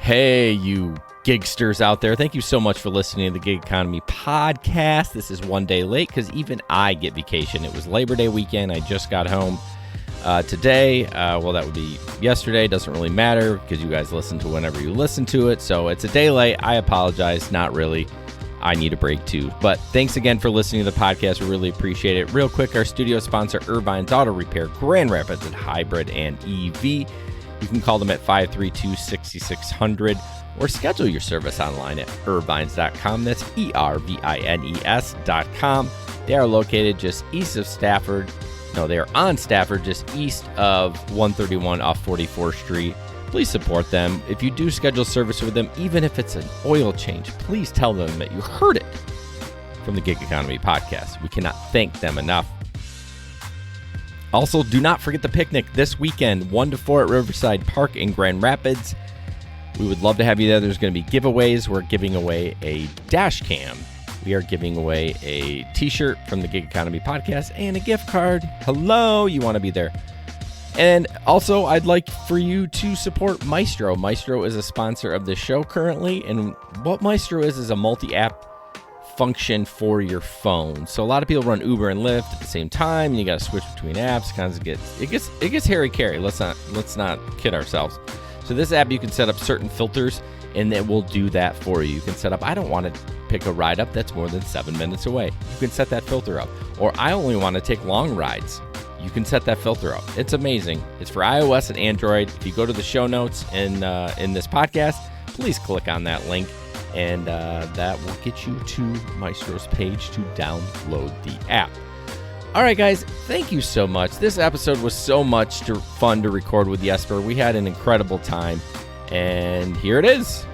Hey, you gigsters out there. Thank you so much for listening to the Gig Economy podcast. This is one day late because even I get vacation. It was Labor Day weekend. I just got home today. Well, that would be yesterday. Doesn't really matter because you guys listen to whenever you listen to it. So it's a day late. I apologize. Not really. I need a break too. But thanks again for listening to the podcast. We really appreciate it. Real quick, our studio sponsor, Irvine's Auto Repair, Grand Rapids and Hybrid and EV. You can call them at 532-6600 or schedule your service online at irvines.com. That's ERVINES.com. They are located just east of Stafford. No, they are on Stafford, just east of 131 off 44th Street. Please support them. If you do schedule service with them, even if it's an oil change, please tell them that you heard it from the Gig Economy podcast. We cannot thank them enough. Also, do not forget the picnic this weekend, 1 to 4 at Riverside Park in Grand Rapids. We would love to have you there. There's going to be giveaways. We're giving away a dash cam. We are giving away a t-shirt from the Gig Economy podcast and a gift card. Hello, you want to be there. And also, I'd like for you to support Maestro. Maestro is a sponsor of the show currently, and what Maestro is a multi-app function for your phone. So a lot of people run Uber and Lyft at the same time, and you got to switch between apps. It gets hairy-carry. Let's not kid ourselves. So this app, you can set up certain filters, and it will do that for you. You can set up, I don't want to pick a ride up that's more than 7 minutes away. You can set that filter up. Or I only want to take long rides. You can set that filter up. It's amazing. It's for iOS and Android. If you go to the show notes in this podcast, please click on that link, and that will get you to Maestro's page to download the app. All right, guys, thank you so much. This episode was so much fun to record with Jesper. We had an incredible time, and here it is.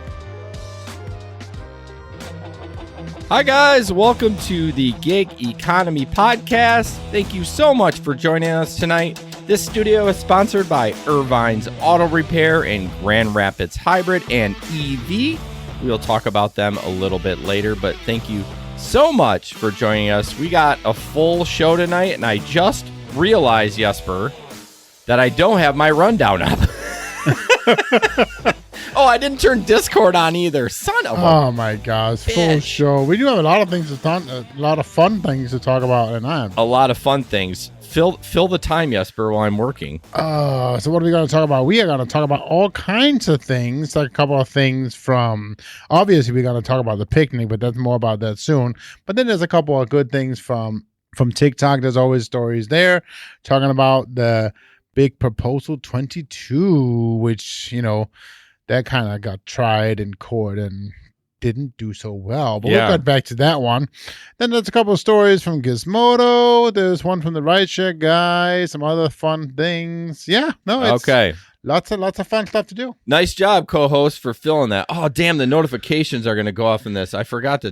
Hi, guys. Welcome to the Gig Economy podcast. Thank you so much for joining us tonight. This studio is sponsored by Irvine's Auto Repair and Grand Rapids Hybrid and EV. We'll talk about them a little bit later, but thank you so much for joining us. We got a full show tonight, and I just realized, Jesper, that I don't have my rundown up. Oh, I didn't turn Discord on either. Son of a Oh my gosh, bitch. Full show. We do have a lot of things to talk, a lot of fun things to talk about, and I have a lot of fun things. Fill the time, Jesper, while I'm working. So what are we going to talk about? We are going to talk about all kinds of things, like a couple of things from, obviously we're going to talk about the picnic, but that's more about that soon. But then there's a couple of good things from TikTok. There's always stories there talking about the big proposal 22, which, that kind of got tried in court and didn't do so well, but we'll get back to that one. Then there's a couple of stories from Gizmodo. There's one from the rideshare guy, some other fun things. It's Okay. Lots of fun stuff to do. Nice job, co-host, for filling that. Oh, damn, the notifications are going to go off in this. I forgot to.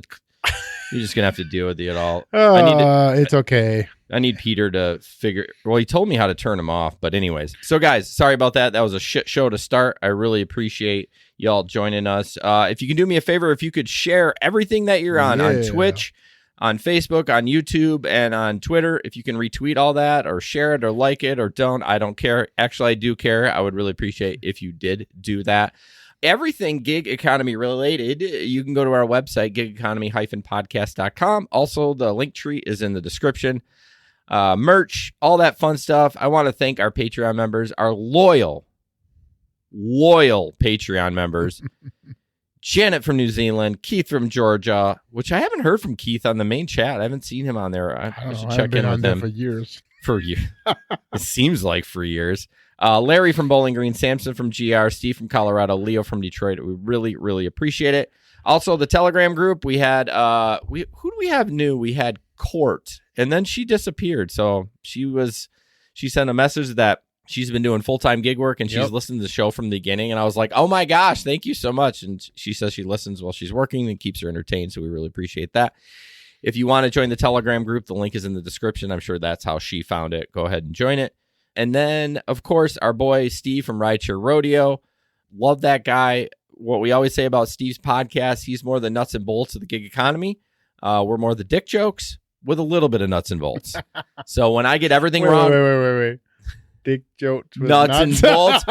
You're just going to have to deal with it all. It's okay. I need Peter to figure. Well, he told me how to turn them off, but anyways. So, guys, sorry about that. That was a shit show to start. I really appreciate y'all joining us. If you can do me a favor, if you could share everything that you're on Twitch, on Facebook, on YouTube, and on Twitter. If you can retweet all that or share it or like it or don't, I don't care. Actually, I do care. I would really appreciate if you did do that. Everything gig economy related, you can go to our website, gigeconomy-podcast.com. Also, the link tree is in the description. Merch, all that fun stuff. I want to thank our Patreon members, our loyal Patreon members. Janet from New Zealand, Keith from Georgia, which I haven't heard from Keith on the main chat. I haven't seen him on there. I should check in with him. For years. It seems like for years. Larry from Bowling Green, Samson from GR, Steve from Colorado, Leo from Detroit. We really, really appreciate it. Also, the Telegram group, we had, who do we have new? We had Court, and then she disappeared. So she sent a message that she's been doing full-time gig work, and she's listened to the show from the beginning. And I was like, oh my gosh, thank you so much. And she says she listens while she's working and keeps her entertained. So we really appreciate that. If you want to join the Telegram group, the link is in the description. I'm sure that's how she found it. Go ahead and join it. And then, of course, our boy Steve from Rideshare Rodeo. Love that guy. What we always say about Steve's podcast, he's more the nuts and bolts of the gig economy. We're more the dick jokes with a little bit of nuts and bolts. So when I get everything wrong... Wait. Dick jokes with nuts and bolts.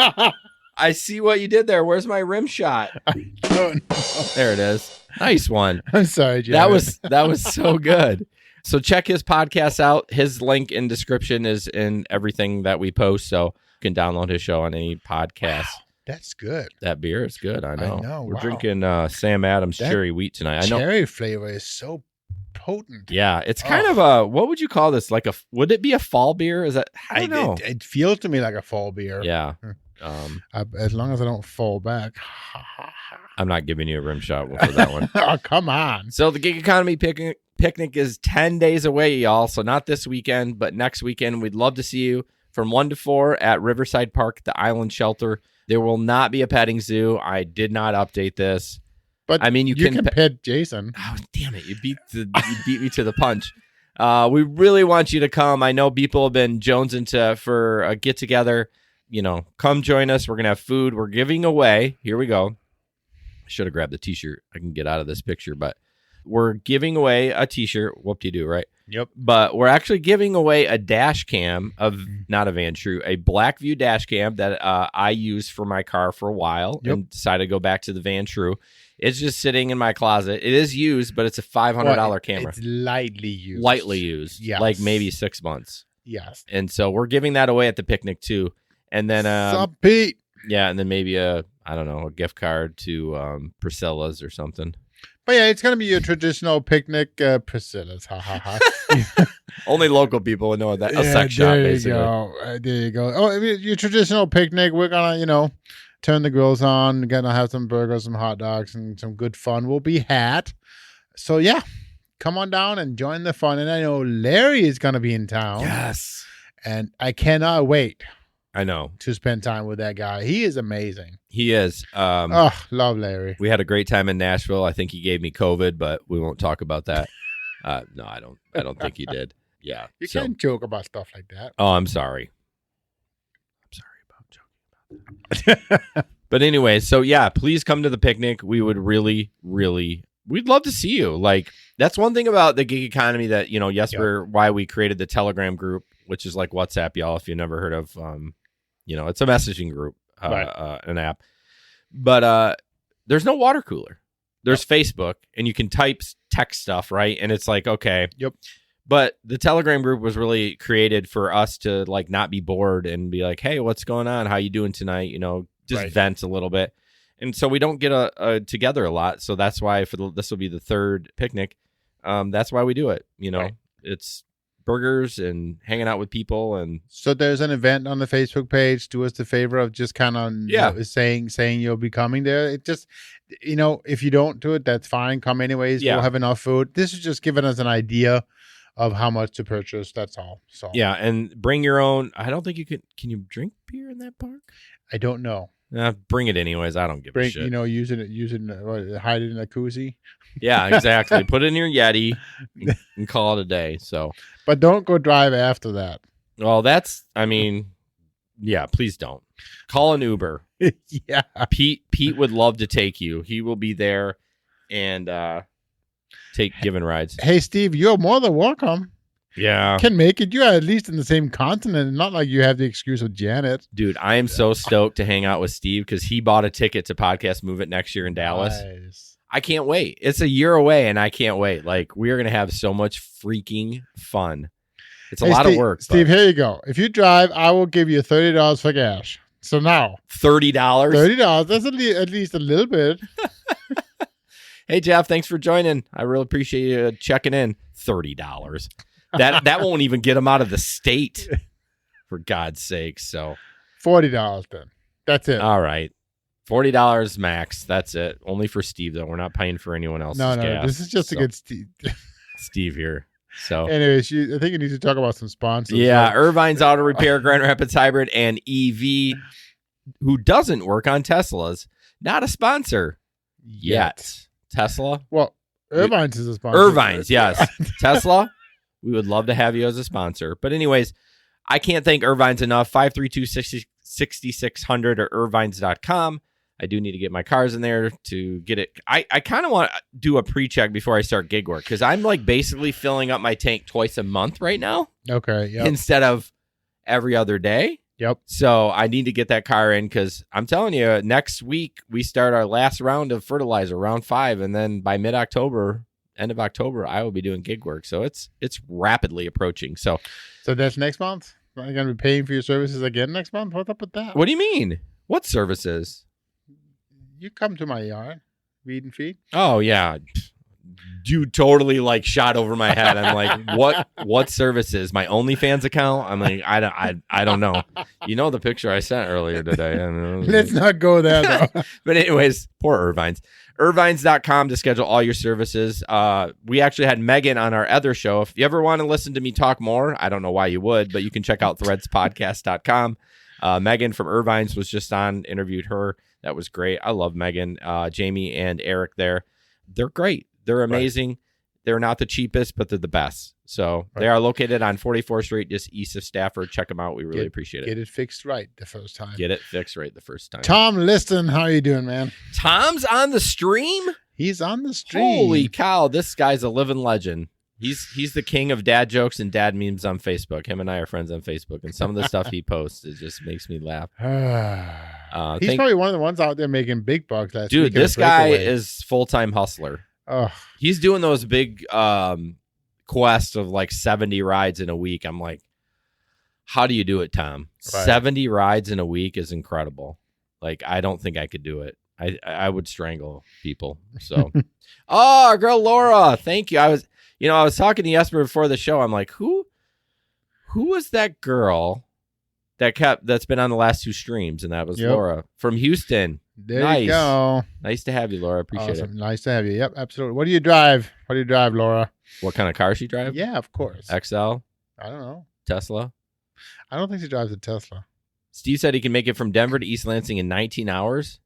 I see what you did there. Where's my rim shot? I don't know. There it is. Nice one. I'm sorry, Jared. That was so good. So check his podcast out. His link in description is in everything that we post. So you can download his show on any podcast. Wow, that's good. That beer is good. I know. We're wow. drinking Sam Adams cherry wheat tonight. I know. Cherry flavor is so potent. Yeah, it's kind of a, what would you call this? Like would it be a fall beer? Is that, I don't know. It feels to me like a fall beer. Yeah. As long as I don't fall back. I'm not giving you a rim shot for that one. Oh, come on. So the Gig Economy picnic is 10 days away, y'all. So not this weekend, but next weekend. We'd love to see you from 1 to 4 at Riverside Park, the Island Shelter. There will not be a petting zoo. I did not update this. But I mean, you can pet Jason. Oh, damn it. You beat me to the punch. We really want you to come. I know people have been jonesing for a get together. You know, come join us. We're going to have food. We're giving away. Here we go. I should have grabbed the t-shirt. I can get out of this picture, but we're giving away a t-shirt. Whoop-de-doo, right? Yep. But we're actually giving away a dash cam of, not a Van True, a Blackview dash cam that I used for my car for a while and decided to go back to the Van True. It's just sitting in my closet. It is used, but it's a $500 camera. It's lightly used. Lightly used. Yes. Like maybe 6 months. Yes. And so we're giving that away at the picnic too. And then Sup, Pete? yeah, and then maybe a gift card to Priscilla's or something. But yeah, it's gonna be your traditional picnic. Priscilla's, ha ha ha. Only local people would know that. A sex shop, basically. There you go. Oh, I mean, your traditional picnic. We're gonna, turn the grills on. We're gonna have some burgers, some hot dogs, and some good fun will be had. So yeah, come on down and join the fun. And I know Larry is gonna be in town. Yes. And I cannot wait. I know. To spend time with that guy. He is amazing. He is. Love Larry. We had a great time in Nashville. I think he gave me COVID, but we won't talk about that. No, I don't think he did. Yeah. You can't joke about stuff like that. Oh, I'm sorry. I'm sorry about joking about that. But anyway, so yeah, please come to the picnic. We would really, really, we'd love to see you. Like, that's one thing about the gig economy that, why we created the Telegram group, which is like WhatsApp, y'all, if you've never heard of, it's a messaging group, an app. But there's no water cooler. There's Facebook, and you can type text stuff, right? And it's like, okay. Yep. But the Telegram group was really created for us to like not be bored and be like, hey, what's going on? How you doing tonight? Just vent a little bit. And so we don't get together a lot. So that's why this will be the third picnic. That's why we do it. It's burgers and hanging out with people. And so there's an event on the Facebook page. Do us the favor of just kind of saying you'll be coming there. It just, if you don't do it, that's fine. Come anyways. We'll have enough food. This is just giving us an idea of how much to purchase. That's all. So yeah, and bring your own. I don't think you can you drink beer in that park? I don't know. Bring it anyways. I don't give a shit. Use it, hide it in a koozie. Yeah, exactly. Put it in your Yeti and call it a day. So, but don't go drive after that. Well, please don't. Call an Uber. Yeah. Pete would love to take you. He will be there and giving rides. Hey, Steve, you're more than welcome. Yeah. Can make it. You're at least in the same continent. Not like you have the excuse of Janet. Dude, I am so stoked to hang out with Steve because he bought a ticket to Podcast Move It next year in Dallas. Nice. I can't wait. It's a year away and I can't wait. Like, we are going to have so much freaking fun. It's a lot of work. Steve, here you go. If you drive, I will give you $30 for gas. So now. $30? $30. That's at least a little bit. Hey, Jeff, thanks for joining. I really appreciate you checking in. $30. That won't even get him out of the state, for God's sake. So $40 then. That's it. All right. $40 max. That's it. Only for Steve, though. We're not paying for anyone else's gas. No. This is just to get Steve here. So, anyways, I think you need to talk about some sponsors. Yeah, Irvine's Auto Repair, Grand Rapids Hybrid, and EV, who doesn't work on Teslas. Not a sponsor yet. Tesla? Well, Irvine's is a sponsor. Irvine's, yes. Tesla? We would love to have you as a sponsor. But anyways, I can't thank Irvine's enough. 532-6600 or irvines.com. I do need to get my cars in there to get it. I kind of want to do a pre-check before I start gig work because I'm like basically filling up my tank twice a month right now. Okay, yeah. Instead of every other day. Yep. So I need to get that car in because I'm telling you, next week we start our last round of fertilizer, round 5. And then by mid-October, end of October, I will be doing gig work. So it's rapidly approaching. So that's next month? Are you going to be paying for your services again next month? What's up with that? What do you mean? What services? You come to my yard, weed and feed. Oh, yeah. You totally like shot over my head. I'm like, what services? My OnlyFans account? I'm like, I don't know. You know the picture I sent earlier today. I don't know. Let's not go there, though. But anyways, poor Irvines. Irvines.com to schedule all your services. We actually had Megan on our other show. If you ever want to listen to me talk more, I don't know why you would, but you can check out threadspodcast.com. Megan from Irvines was just on, interviewed her. That was great. I love Megan, Jamie, and Eric there. They're great. They're amazing. Right. They're not the cheapest, but they're the best. So They are located on 44th Street, just east of Stafford. Check them out. We really appreciate it. Get it fixed right the first time. Get it fixed right the first time. Tom Liston, how you doing, man? Tom's on the stream? He's on the stream. Holy cow. This guy's a living legend. He's the king of dad jokes and dad memes on Facebook. Him and I are friends on Facebook, and some of the stuff he posts, it just makes me laugh. He's probably one of the ones out there making big bucks. Dude, this guy is full-time hustler. Oh, he's doing those big quests of like 70 rides in a week. I'm like, how do you do it, Tom? Right. 70 rides in a week is incredible. Like, I don't think I could do it. I would strangle people. So, oh, our girl Laura, thank you. I was talking to Jesper before the show. I'm like, who was that girl that's been on the last 2 streams? And that was Laura from Houston. There you go. Nice to have you, Laura. Appreciate it. Nice to have you. Yep, absolutely. What do you drive? Laura? What kind of car she drive? Yeah, of course. XL? I don't know. Tesla? I don't think she drives a Tesla. Steve said he can make it from Denver to East Lansing in 19 hours.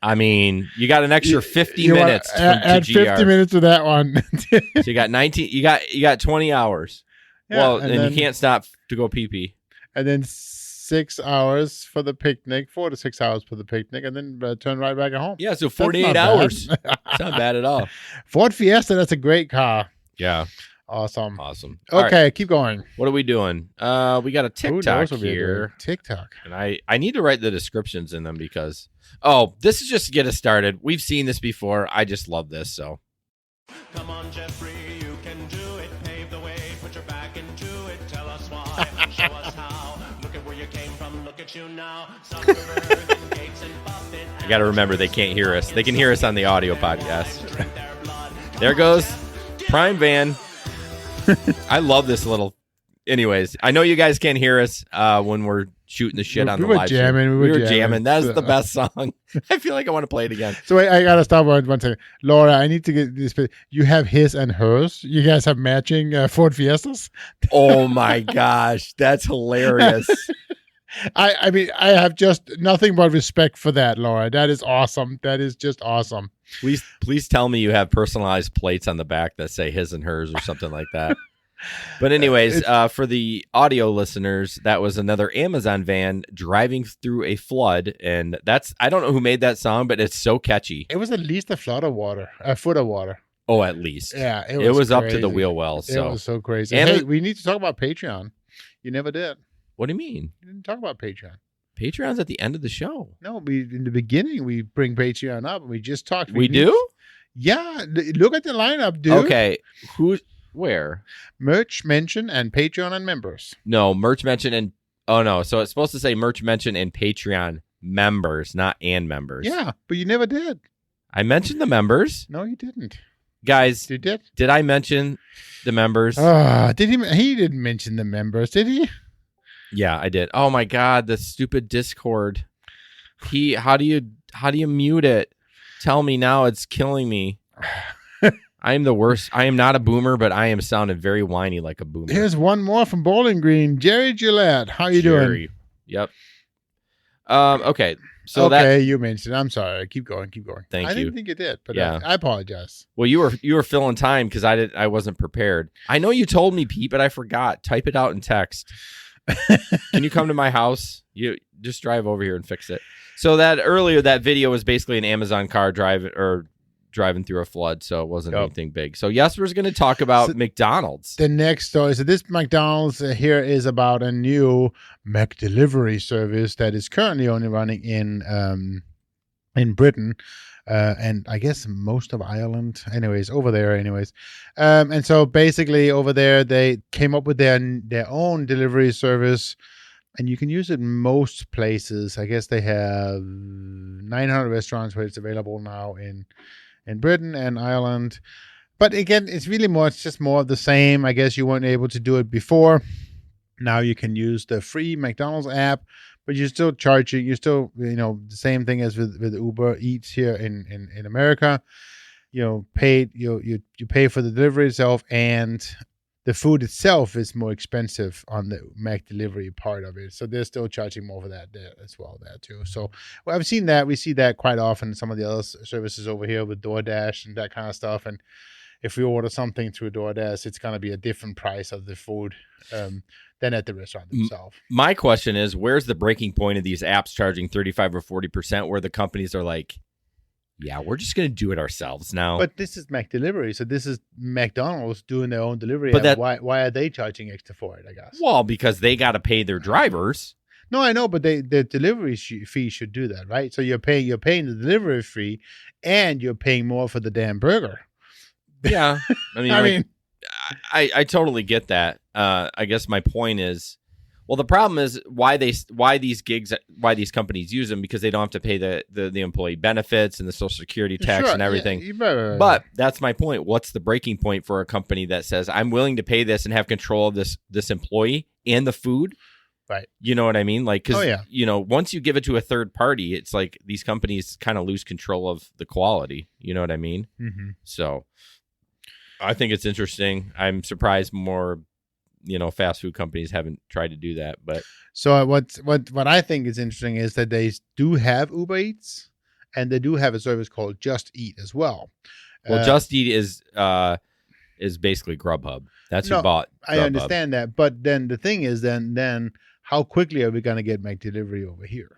I mean, you got an extra 50 minutes add 50 minutes to that one. So you got 19. You got 20 hours. Yeah, well, and then, you can't stop to go pee. And then 6 hours for the picnic, 4 to 6 hours for the picnic, and then turn right back at home. Yeah, so 48 hours. It's not bad at all. Ford Fiesta, that's a great car. Yeah. Awesome. Okay, right. Keep going. What are we doing? We got a TikTok here. TikTok. And I need to write the descriptions in them because, this is just to get us started. We've seen this before. I just love this, so. Come on, Jeffrey, you can do it. Pave the way, put your back into it. Tell us why, show us how. Look at where you came from, look at you now. I got to remember, they can't hear us. They can hear us on the audio podcast. There goes Prime Van. I love this little. Anyways, I know you guys can't hear us when we're shooting the shit on the live stream. We were jamming. That's the best song. I feel like I want to play it again. So I got to stop one second. Laura, I need to get this. You have his and hers. You guys have matching Ford Fiestas? Oh, my gosh. That's hilarious. I mean, I have just nothing but respect for that, Laura. That is awesome. That is just awesome. Please tell me you have personalized plates on the back that say his and hers or something like that. But anyways, for the audio listeners, that was another Amazon van driving through a flood. And I don't know who made that song, but it's so catchy. It was at least a foot of water. Oh, at least. Yeah, it was up to the wheel well. So. It was so crazy. And hey, we need to talk about Patreon. You never did. What do you mean? You didn't talk about Patreon. Patreon's at the end of the show. No, in the beginning, we bring Patreon up. And we just talked. We do? Yeah. Look at the lineup, dude. Okay. Where? Merch mention and Patreon and members. No, merch mention and... Oh, no. So it's supposed to say merch mention and Patreon members, not and members. Yeah, but you never did. I mentioned the members. No, you didn't. Guys, you did? Did I mention the members? Did he? He didn't mention the members, did he? Yeah, I did. Oh my God, the stupid Discord. How do you mute it? Tell me now, it's killing me. I am the worst. I am not a boomer, but I am sounding very whiny like a boomer. Here's one more from Bowling Green. Jerry Gillette. How you doing? Yep. Okay. So you mentioned. I'm sorry. Keep going. Thank you. I didn't think you did, but yeah. I apologize. Well, you were filling time because I wasn't prepared. I know you told me, Pete, but I forgot. Type it out in text. Can you come to my house? You just drive over here and fix it. So that video was basically an Amazon car driving driving through a flood, so it wasn't anything big. So Jesper's going to talk about McDonald's. The next story. So this McDonald's here is about a new McDelivery service that is currently only running in Britain. And I guess most of Ireland, over there. And so basically over there, they came up with their own delivery service, and you can use it in most places. I guess they have 900 restaurants where it's available now in Britain and Ireland. But again, it's just more of the same. I guess you weren't able to do it before. Now you can use the free McDonald's app, but you're still charging. You're still, the same thing as with Uber Eats here in America. You pay for the delivery itself, and the food itself is more expensive on the McDelivery part of it. So they're still charging more for that there as well there too. So I've seen that. We see that quite often in some of the other services over here with DoorDash and that kind of stuff. And if we order something through DoorDash, it's going to be a different price of the food than at the restaurant themselves. My question is, where's the breaking point of these apps charging 35 or 40% where the companies are like, yeah, we're just going to do it ourselves now? But this is McDelivery, so this is McDonald's doing their own delivery. But why are they charging extra for it, I guess? Well, because they got to pay their drivers. No, I know, but the delivery fee should do that, right? So you're paying the delivery fee, and you're paying more for the damn burger. Yeah, I mean, I totally get that. I guess my point is, well, the problem is why these companies use them, because they don't have to pay the employee benefits and the Social Security tax and everything. Yeah, but that's my point. What's the breaking point for a company that says, I'm willing to pay this and have control of this employee and the food? Right. You know what I mean? Like, because, once you give it to a third party, it's like these companies kind of lose control of the quality. You know what I mean? Mm-hmm. So I think it's interesting. I'm surprised more fast food companies haven't tried to do that. But so what I think is interesting is that they do have Uber Eats, and they do have a service called Just Eat as well. Well, Just Eat is basically Grubhub. That's who bought Grubhub. I understand that, but then the thing is, then how quickly are we going to get McDelivery over here?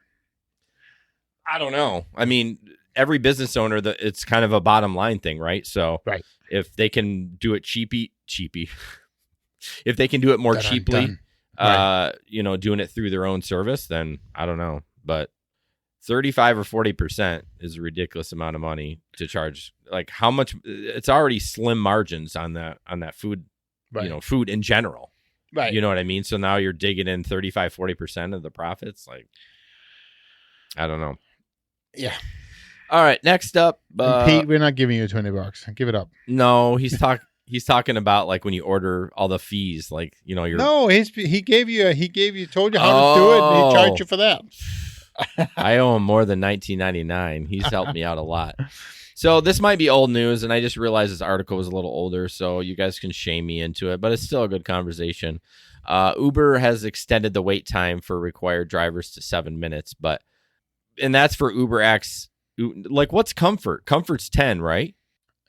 I don't know. I mean, every business owner, it's kind of a bottom line thing, right? So if they can do it cheapy. If they can do it more cheaply, doing it through their own service, then I don't know. But 35 or 40% is a ridiculous amount of money to charge. Like, how much? It's already slim margins on that food, food in general. Right. You know what I mean? So now you're digging in 35, 40% of the profits. Like, I don't know. Yeah. All right. Next up, Pete, we're not giving you $20. Give it up. No, he's talking about like when you order all the fees, like, you're. No, he told you how to do it, and he charged you for that. I owe him more than $19.99. He's helped me out a lot. So this might be old news, and I just realized this article was a little older, so you guys can shame me into it, but it's still a good conversation. Uber has extended the wait time for required drivers to 7 minutes, and that's for Uber X. Like, what's Comfort? Comfort's 10, right?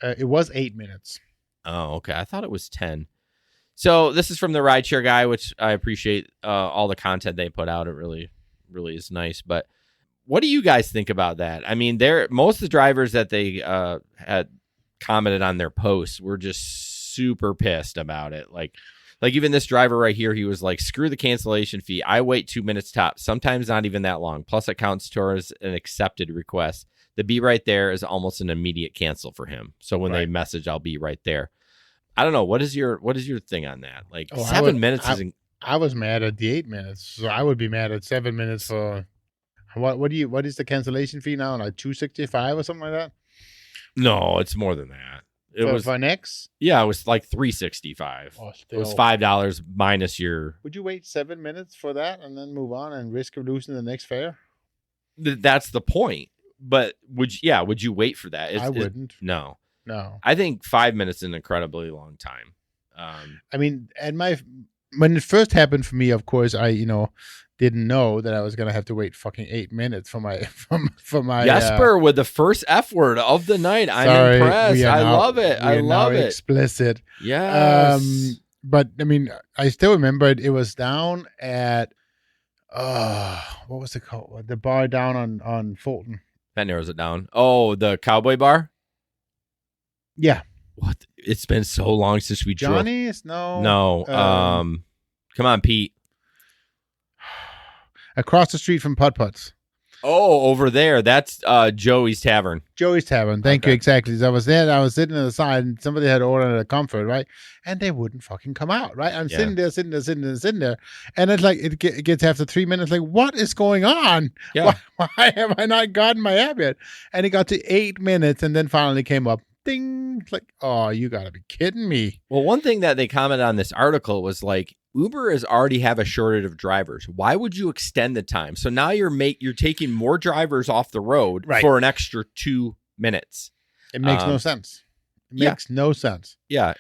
It was 8 minutes. Oh, okay. I thought it was 10. So this is from the Rideshare Guy, which I appreciate all the content they put out. It really, really is nice. But what do you guys think about that? I mean, most of the drivers that they had commented on their posts were just super pissed about it. Like even this driver right here, he was like, screw the cancellation fee. I wait 2 minutes tops, sometimes not even that long. Plus it counts towards an accepted request. The be right there is almost an immediate cancel for him. So when they message, I'll be right there. I don't know. What is your thing on that? Like 7 minutes isn't. I was mad at the 8 minutes, so I would be mad at 7 minutes for what is the cancellation fee now? Like $265 or something like that? No, it's more than that. It was for an X? Yeah, it was like $365. It was $5 minus your. Would you wait 7 minutes for that and then move on and risk of losing the next fare? That's the point. But would you wait for that? I wouldn't. No. No. I think 5 minutes is an incredibly long time. I mean, when it first happened for me, of course, I didn't know that I was gonna have to wait fucking 8 minutes for my Jesper with the first F word of the night. I'm impressed. I love it. I love it. Explicit. Yes. But I mean, I still remember it was down at what was it called? The bar down on Fulton. That narrows it down. Oh, the Cowboy Bar? Yeah. What? It's been so long since we drove. Johnny's? No. No. Come on, Pete. Across the street from Putt Putts. Oh, over there. That's Joey's Tavern. Joey's Tavern. Thank you. Exactly. So I was there. I was sitting on the side, and somebody had ordered a comfort, right? And they wouldn't fucking come out, right? I'm sitting there, and it's like it gets after 3 minutes. Like, what is going on? Yeah. Why have I not gotten my app yet? And it got to 8 minutes, and then finally came up. Ding! It's like, oh, you gotta be kidding me. Well, one thing that they commented on this article was like, Uber is already have a shortage of drivers. Why would you extend the time? So now you're taking more drivers off the road for an extra 2 minutes. It makes no sense. It makes no sense. Yeah.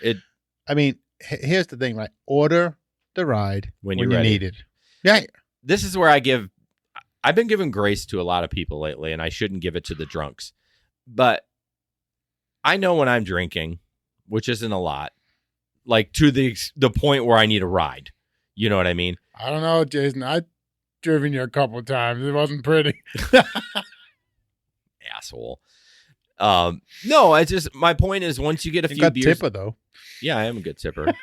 I mean, here's the thing, right? Order the ride when you need it. Yeah. This is where I've been giving grace to a lot of people lately, and I shouldn't give it to the drunks. But I know when I'm drinking, which isn't a lot, like to the point where I need a ride. You know what I mean? I don't know, Jason. I've driven you a couple of times. It wasn't pretty. Asshole. No, I just, my point is once you get a few beers. Tipper, though. Yeah, I am a good tipper.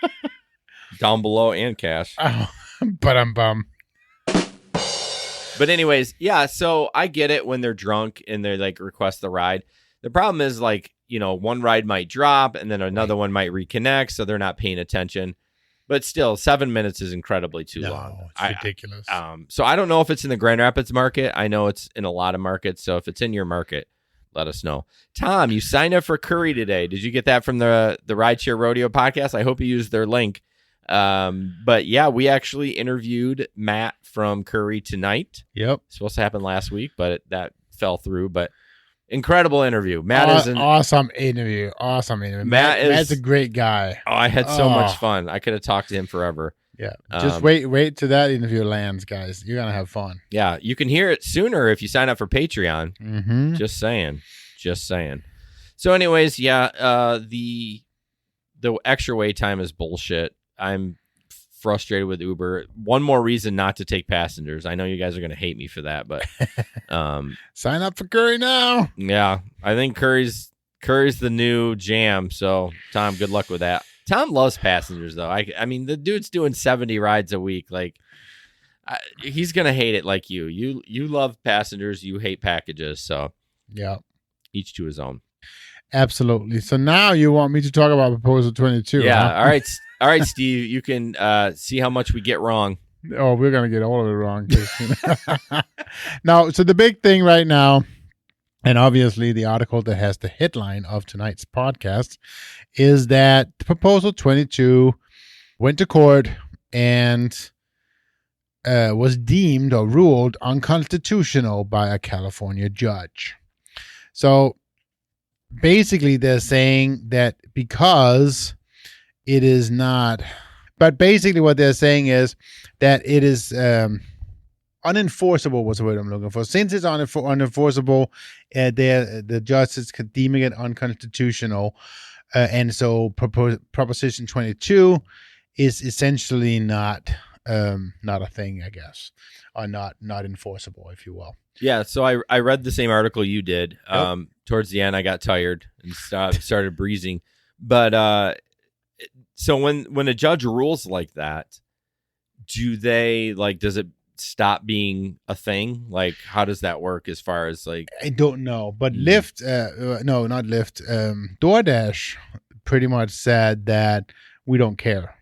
Down below and cash. Oh, but I'm bummed. But anyways, yeah, so I get it when they're drunk and they like request the ride. The problem is like, you know, one ride might drop and then another one might reconnect, so they're not paying attention. But still, 7 minutes is incredibly too long. It's ridiculous. So I don't know if it's in the Grand Rapids market. I know it's in a lot of markets. So if it's in your market, let us know. Tom, you signed up for Curry today. Did you get that from the Rideshare Rodeo podcast? I hope you used their link. But yeah, we actually interviewed Matt from Curry tonight. Yep. It's supposed to happen last week, but that fell through. But incredible interview. Matt is an awesome interview. Matt's a great guy. Oh, I had so much fun. I could have talked to him forever. Yeah. Just wait till that interview lands, guys. You're gonna have fun. Yeah, you can hear it sooner if you sign up for Patreon. Mm-hmm. Just saying. So anyways, yeah, the extra wait time is bullshit. I'm frustrated with Uber. One more reason not to take passengers. I know you guys are going to hate me for that, but sign up for Curry now. Yeah, I think Curry's the new jam. So Tom, good luck with that. Tom loves passengers though. I mean, the dude's doing 70 rides a week. Like he's going to hate it like you. You love passengers. You hate packages. So yeah, each to his own. Absolutely. So now you want me to talk about Proposal 22. Yeah. Huh? All right, Steve, you can see how much we get wrong. Oh, we're going to get all of it wrong. Now, so the big thing right now, and obviously the article that has the headline of tonight's podcast, is that Proposal 22 went to court and was deemed or ruled unconstitutional by a California judge. So basically they're saying that because it is not, but basically what they're saying is that it is unenforceable was the word I'm looking for. Since it's unenforceable, the judge is deeming it unconstitutional. And so Proposition 22 is essentially not a thing, I guess, or not enforceable, if you will. Yeah, so I read the same article you did. Yep. Towards the end, I got tired and started breezing. But so when a judge rules like that, does it stop being a thing? Like, how does that work as far as like? I don't know, but Lyft, no, not Lyft, DoorDash pretty much said that we don't care.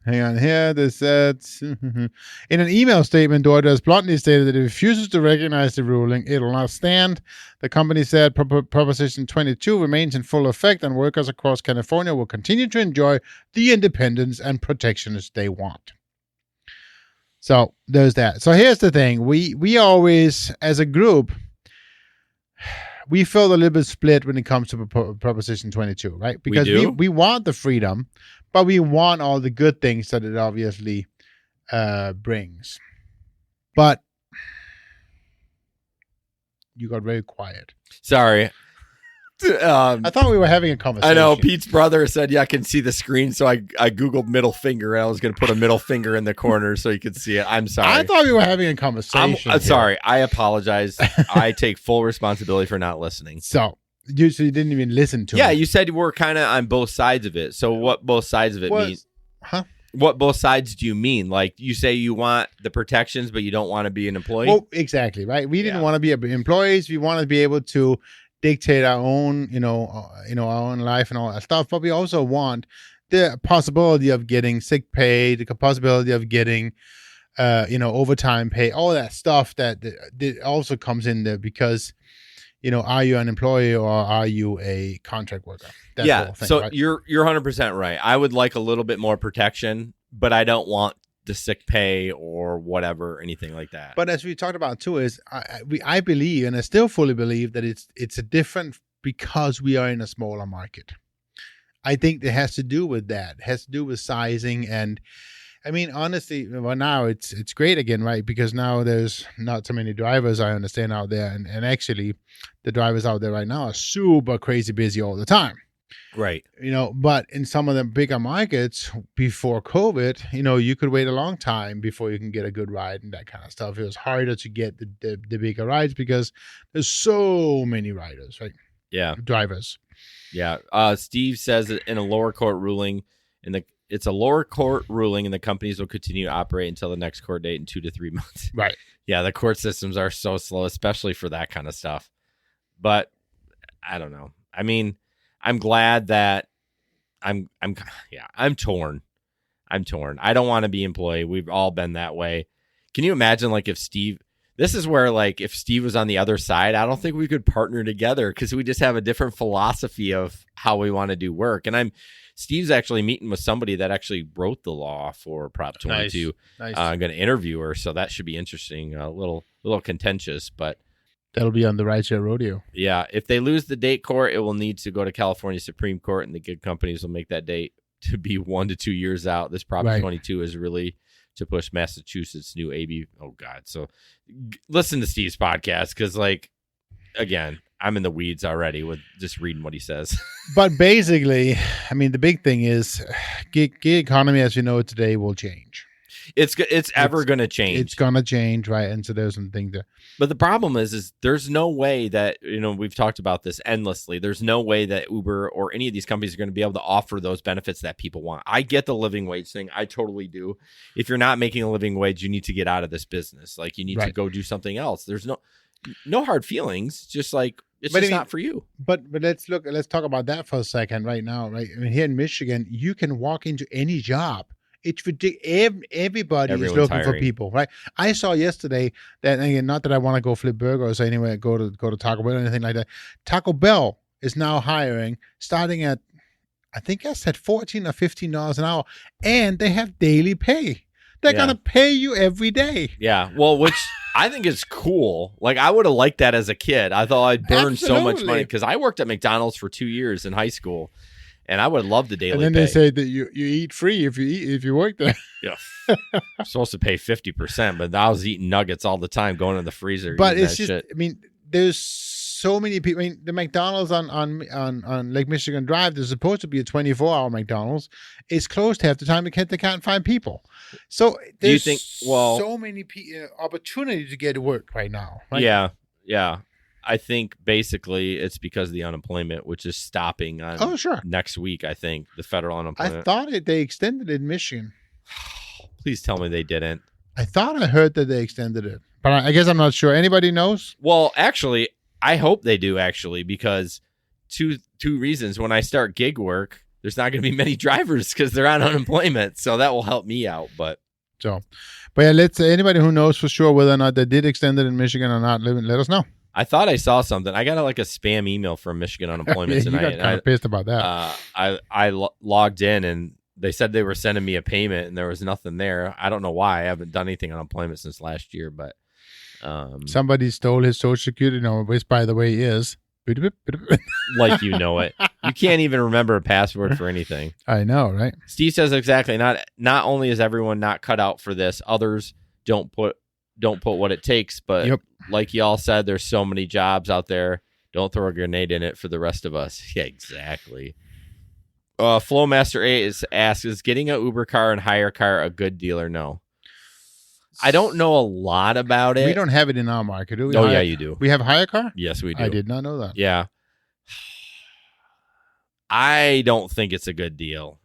Hang on here. This said in an email statement, DoorDash bluntly stated that it refuses to recognize the ruling. It will not stand. The company said Proposition 22 remains in full effect, and workers across California will continue to enjoy the independence and protections they want. So there's that. So here's the thing: we always, as a group, we feel a little bit split when it comes to Proposition 22, right? Because we want the freedom, but we want all the good things that it obviously brings. But you got very quiet. Sorry. I thought we were having a conversation. I know. Pete's brother said, yeah, I can see the screen. So I Googled middle finger, and I was going to put a middle finger in the corner so you could see it. I'm sorry. I thought we were having a conversation. I'm sorry. I apologize. I take full responsibility for not listening. So So you didn't even listen to me. Yeah, you said we're kind of on both sides of it. So what both sides of it mean? Huh? What both sides do you mean? Like you say you want the protections, but you don't want to be an employee? Well, exactly, right? We didn't want to be employees. We want to be able to dictate our own, our own life and all that stuff. But we also want the possibility of getting sick pay, the possibility of getting, overtime pay, all that stuff that also comes in there because, are you an employee or are you a contract worker? That's the whole thing, so right? you're 100% right. I would like a little bit more protection, but I don't want the sick pay or whatever, anything like that. But as we talked about too, is I believe, and I still fully believe that it's a different because we are in a smaller market. I think it has to do with that. It has to do with sizing. And I mean, honestly, well, now it's great again, right? Because now there's not so many drivers, I understand, out there. And actually, the drivers out there right now are super crazy busy all the time. Right. But in some of the bigger markets before COVID, you could wait a long time before you can get a good ride and that kind of stuff. It was harder to get the bigger rides because there's so many riders, right? Yeah. Drivers. Yeah. Steve says that in a lower court ruling, it's a lower court ruling, and the companies will continue to operate until the next court date in 2 to 3 months. Right. Yeah, the court systems are so slow, especially for that kind of stuff. But I don't know. I mean, I'm glad that I'm torn. I'm torn. I don't want to be employee. We've all been that way. Can you imagine, like, if Steve? This is where, like, if Steve was on the other side, I don't think we could partner together because we just have a different philosophy of how we want to do work. And Steve's actually meeting with somebody that actually wrote the law for Prop 22. Nice. I'm going to interview her, so that should be interesting. A little contentious, but that'll be on the Rideshare Rodeo. Yeah, if they lose the date court, it will need to go to California Supreme Court, and the gig companies will make that date to be 1 to 2 years out. This Prop 22 is really to push Massachusetts' new AB. Oh, God. So listen to Steve's podcast because, like, again, I'm in the weeds already with just reading what he says. But basically, I mean, the big thing is gig economy, as you know it today, will change. It's ever going to change. It's going to change, right? And so there's some things there. But the problem is there's no way that, we've talked about this endlessly. There's no way that Uber or any of these companies are going to be able to offer those benefits that people want. I get the living wage thing. I totally do. If you're not making a living wage, you need to get out of this business. Like, you need to go do something else. There's no hard feelings. Just like, it's just not for you. But let's talk about that for a second right now, right? I mean, here in Michigan, you can walk into any job. It's ridiculous. Everybody is looking for people, right? I saw yesterday that, again, not that I want to go flip burgers or anywhere, go to Taco Bell or anything like that. Taco Bell is now hiring, starting at, I think I said $14 or $15 an hour, and they have daily pay. They're gonna pay you every day. Yeah, well, which I think is cool. Like, I would have liked that as a kid. I thought I'd burn so much money because I worked at McDonald's for 2 years in high school. And I would love the daily pay. And then they say that you eat free if you work there. Yeah, I'm supposed to pay 50%, but I was eating nuggets all the time, going in the freezer. But it's just, I mean, there's so many people. I mean, the McDonald's on Lake Michigan Drive, there's supposed to be a 24-hour McDonald's. It's closed half the time because they can't find people. So there's so many opportunities to get to work right now. Right? Yeah. I think basically it's because of the unemployment, which is stopping on next week, I think, the federal unemployment. I thought they extended it in Michigan. Please tell me they didn't. I thought I heard that they extended it, but I guess I'm not sure. Anybody knows? Well, actually, I hope they do, actually, because two reasons. When I start gig work, there's not going to be many drivers because they're on unemployment, so that will help me out. But yeah, anybody who knows for sure whether or not they did extend it in Michigan or not, let us know. I thought I saw something. I got a spam email from Michigan Unemployment tonight. You got kind of pissed about that. I logged in and they said they were sending me a payment and there was nothing there. I don't know why. I haven't done anything on unemployment since last year, but somebody stole his social security number, which, by the way, is like, you know it. You can't even remember a password for anything. I know, right? Steve says exactly. Not only is everyone not cut out for this, others don't put what it takes, but like y'all said, there's so many jobs out there. Don't throw a grenade in it for the rest of us. Yeah, exactly. Flowmaster 8 asks, is getting an Uber car and hire car a good deal or no? I don't know a lot about it. We don't have it in our market, do we? Oh, yeah, you do. We have hire car? Yes, we do. I did not know that. Yeah. I don't think it's a good deal.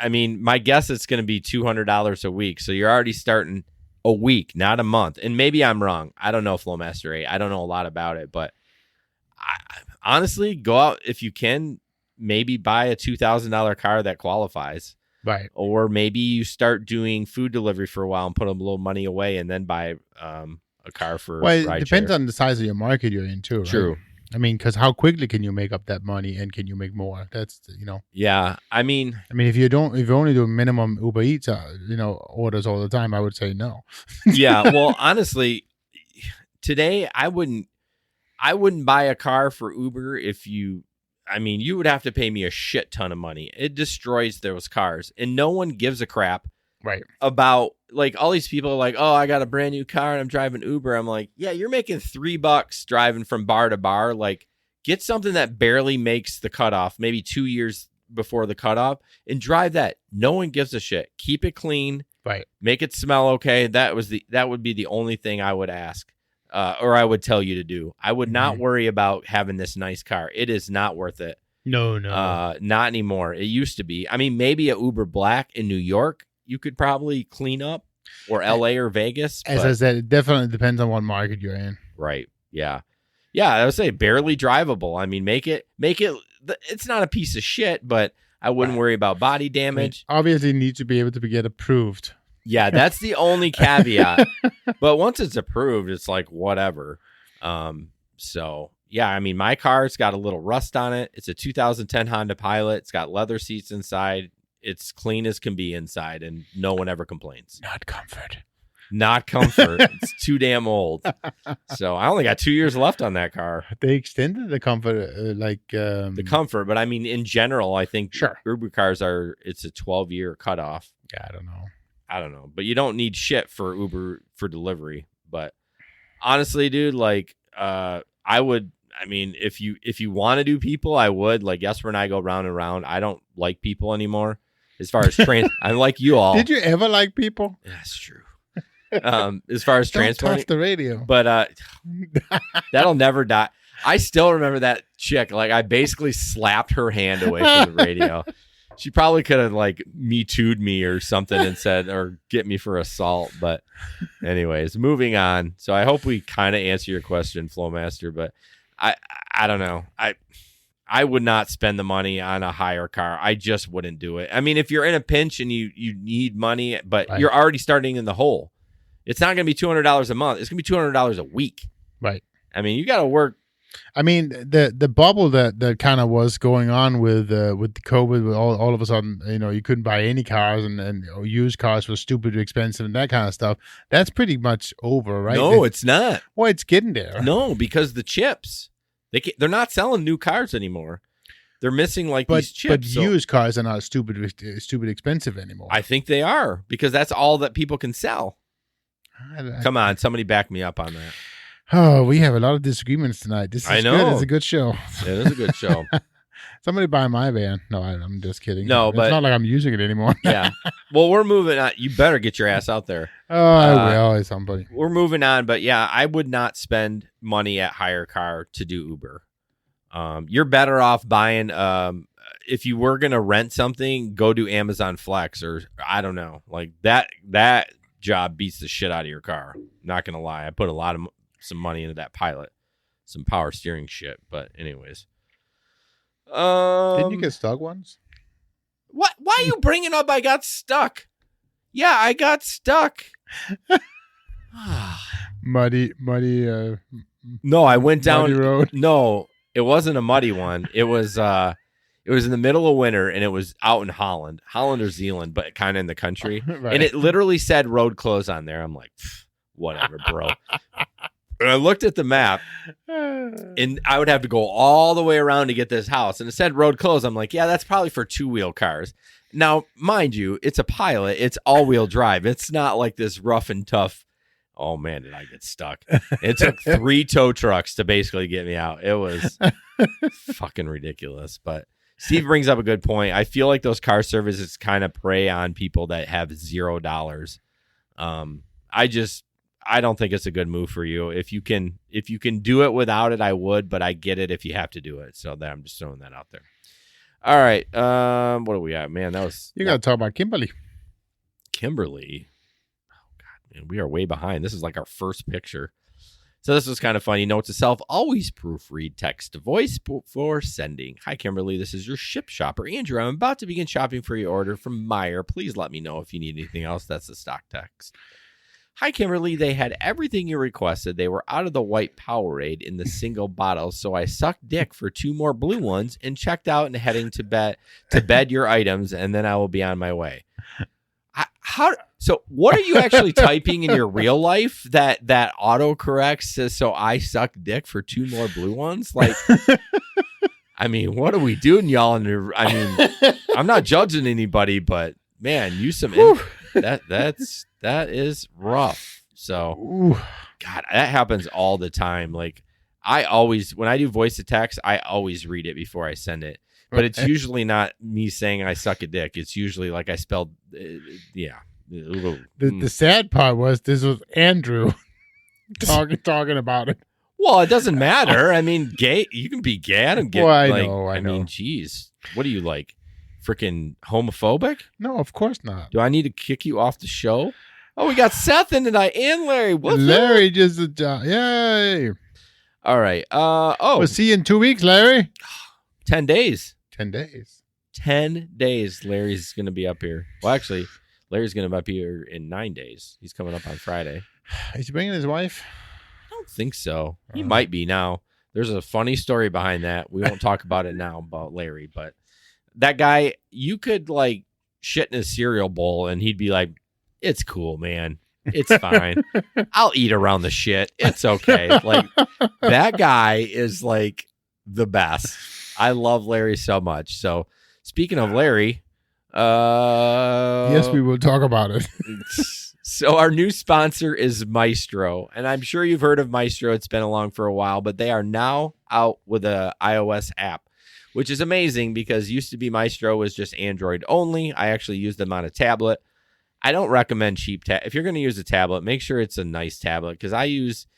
I mean, my guess it's going to be $200 a week. So you're already starting a week, not a month. And maybe I'm wrong. I don't know, Flowmaster 8. I don't know a lot about it, but honestly, go out if you can. Maybe buy a $2,000 car that qualifies. Right. Or maybe you start doing food delivery for a while and put a little money away and then buy a car for Well, ride it depends share. on the size of your market you're in too, right? True. I mean, because how quickly can you make up that money, and can you make more? That's Yeah, I mean, if you're only doing minimum Uber Eats, orders all the time, I would say no. yeah. Well, honestly, today I wouldn't buy a car for Uber you would have to pay me a shit ton of money. It destroys those cars, and no one gives a crap. Right. About like all these people are like, oh, I got a brand new car and I'm driving Uber. I'm like, yeah, you're making $3 driving from bar to bar. Like, get something that barely makes the cutoff, maybe 2 years before the cutoff, and drive that. No one gives a shit. Keep it clean. Right. Make it smell okay. That would be the only thing I would ask, or I would tell you to do. I would not worry about having this nice car. It is not worth it. No. Not anymore. It used to be. I mean, maybe a Uber Black in New York you could probably clean up, or LA or Vegas. As I said, it definitely depends on what market you're in. Right. Yeah. Yeah. I would say barely drivable. I mean, make it, it's not a piece of shit, but I wouldn't worry about body damage. I mean, obviously, you need to be able to get approved. Yeah. That's the only caveat. But once it's approved, it's like, whatever. So yeah, I mean, my car's got a little rust on it. It's a 2010 Honda Pilot. It's got leather seats inside. It's clean as can be inside, and no one ever complains. Not comfort. It's too damn old. So I only got 2 years left on that car. They extended the comfort, the comfort, but I mean, in general, I think sure. Uber cars it's a 12-year cutoff. Yeah, I don't know, but you don't need shit for Uber for delivery. But honestly, dude, like, if you want to do people, I would. Like, Jesper and I go round and round. I don't like people anymore. As far as I'm like you all. Did you ever like people? That's true. As far as transporting, touch the radio. But that'll never die. I still remember that chick. Like, I basically slapped her hand away from the radio. She probably could have like Me Too'd me or something and said, or get me for assault. But anyways, moving on. So I hope we kind of answer your question, Flowmaster. But I don't know. I would not spend the money on a higher car. I just wouldn't do it. I mean, if you're in a pinch and you need money, but you're already starting in the hole, it's not going to be $200 a month. It's going to be $200 a week. Right. I mean, you got to work. I mean, the bubble that kind of was going on with the COVID, with all of a sudden, you couldn't buy any cars, and used cars were stupidly expensive and that kind of stuff. That's pretty much over, right? No, it's not. Well, it's getting there. No, because the chips, they're not selling new cars anymore. They're missing these chips. But used cars are not stupid expensive anymore. I think they are, because that's all that people can sell. Come on, somebody back me up on that. Oh, we have a lot of disagreements tonight. This is I know. good. It's a good show. It is a good show. Somebody buy my van. No, I'm just kidding. No, but it's not like I'm using it anymore. Yeah. Well, we're moving on. You better get your ass out there. Oh, I will. Somebody. We're moving on, but yeah, I would not spend money at hire car to do Uber. You're better off buying. If you were gonna rent something, go do Amazon Flex, or I don't know, like that. That job beats the shit out of your car. Not gonna lie, I put some money into that Pilot, some power steering shit. But anyways, didn't you get stuck once? What? Why are you bringing up? I got stuck. Yeah, I got stuck. muddy. No, I went down. Muddy road. No, it wasn't a muddy one. It was in the middle of winter, and it was out in Holland or Zealand, but kind of in the country. Right. And it literally said road closed on there. I'm like, whatever, bro. And I looked at the map, and I would have to go all the way around to get this house. And it said road closed. I'm like, yeah, that's probably for 2-wheel cars. Now, mind you, it's a Pilot. It's all-wheel drive. It's not like this rough and tough. Oh, man, did I get stuck. It took 3 tow trucks to basically get me out. It was fucking ridiculous. But Steve brings up a good point. I feel like those car services kind of prey on people that have $0. I don't think it's a good move for you. If you can do it without it, I would, but I get it if you have to do it. So I'm just throwing that out there. All right. What do we got? Man, that was... You got to talk about Kimberly. Kimberly. Oh, God, man, we are way behind. This is like our first picture. So this was kind of funny. Note to self, always proofread text to voice before sending. Hi, Kimberly. This is your ship shopper, Andrew. I'm about to begin shopping for your order from Meyer. Please let me know if you need anything else. That's the stock text. Hi, Kimberly. They had everything you requested. They were out of the white Powerade in the single bottle, so I sucked dick for 2 more blue ones and checked out and heading to bed your items, and then I will be on my way. So what are you actually typing in your real life that autocorrect says, so I suck dick for 2 more blue ones? Like, I mean, what are we doing, y'all? I mean, I'm not judging anybody, but man, use some... That is rough. So, God, that happens all the time. Like, when I do voice to text, I always read it before I send it. But it's usually not me saying I suck a dick. It's usually like I spelled, yeah. The sad part was this was Andrew talking about it. Well, it doesn't matter. I mean, gay. You can be gay. I don't get. Well, I know. mean, geez, what are you like? Freaking homophobic? No, of course not. Do I need to kick you off the show? Oh, we got Seth in tonight and Larry. What's Larry just yay! All right. We'll see you in 2 weeks, Larry. 10 days. 10 days. 10 days. Larry's going to be up here. Well, actually, Larry's going to be up here in 9 days. He's coming up on Friday. Is he bringing his wife? I don't think so. He might be now. There's a funny story behind that. We won't talk about it now about Larry, but that guy, you could like shit in a cereal bowl and he'd be like, it's cool, man. It's fine. I'll eat around the shit. It's okay. Like, that guy is like the best. I love Larry so much. So speaking of Larry, yes, we will talk about it. So our new sponsor is Maestro, and I'm sure you've heard of Maestro. It's been along for a while, but they are now out with a iOS app, which is amazing because used to be Maestro was just Android only. I actually used them on a tablet. I don't recommend cheap if you're going to use a tablet, make sure it's a nice tablet, because I use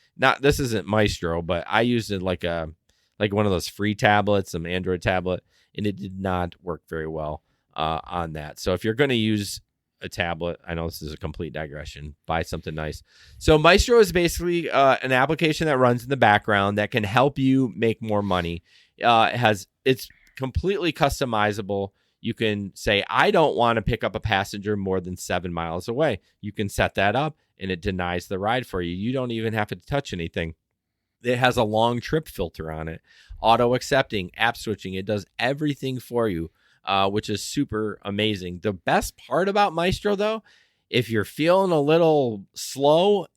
this isn't Maestro, but I used it like one of those free tablets, some Android tablet, and it did not work very well on that. So if you're going to use a tablet, I know this is a complete digression, buy something nice. So Maestro is basically an application that runs in the background that can help you make more money. It's completely customizable. You can say, I don't want to pick up a passenger more than 7 miles away. You can set that up and it denies the ride for you. You don't even have to touch anything. It has a long trip filter on it, auto accepting, app switching. It does everything for you, which is super amazing. The best part about Maestro, though, if you're feeling a little slow,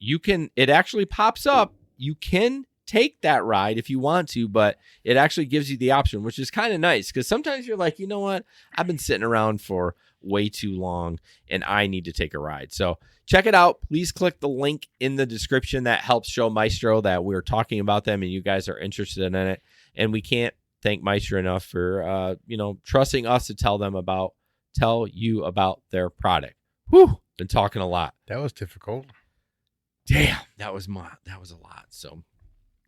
it actually pops up. You can take that ride if you want to, but it actually gives you the option, which is kind of nice, because sometimes you're like, you know what? I've been sitting around for way too long and I need to take a ride. So check it out. Please click the link in the description that helps show Maestro that we're talking about them and you guys are interested in it. And we can't thank Maestro enough for trusting us to tell you about their product. Whew, been talking a lot. That was difficult. Damn, that was a lot. So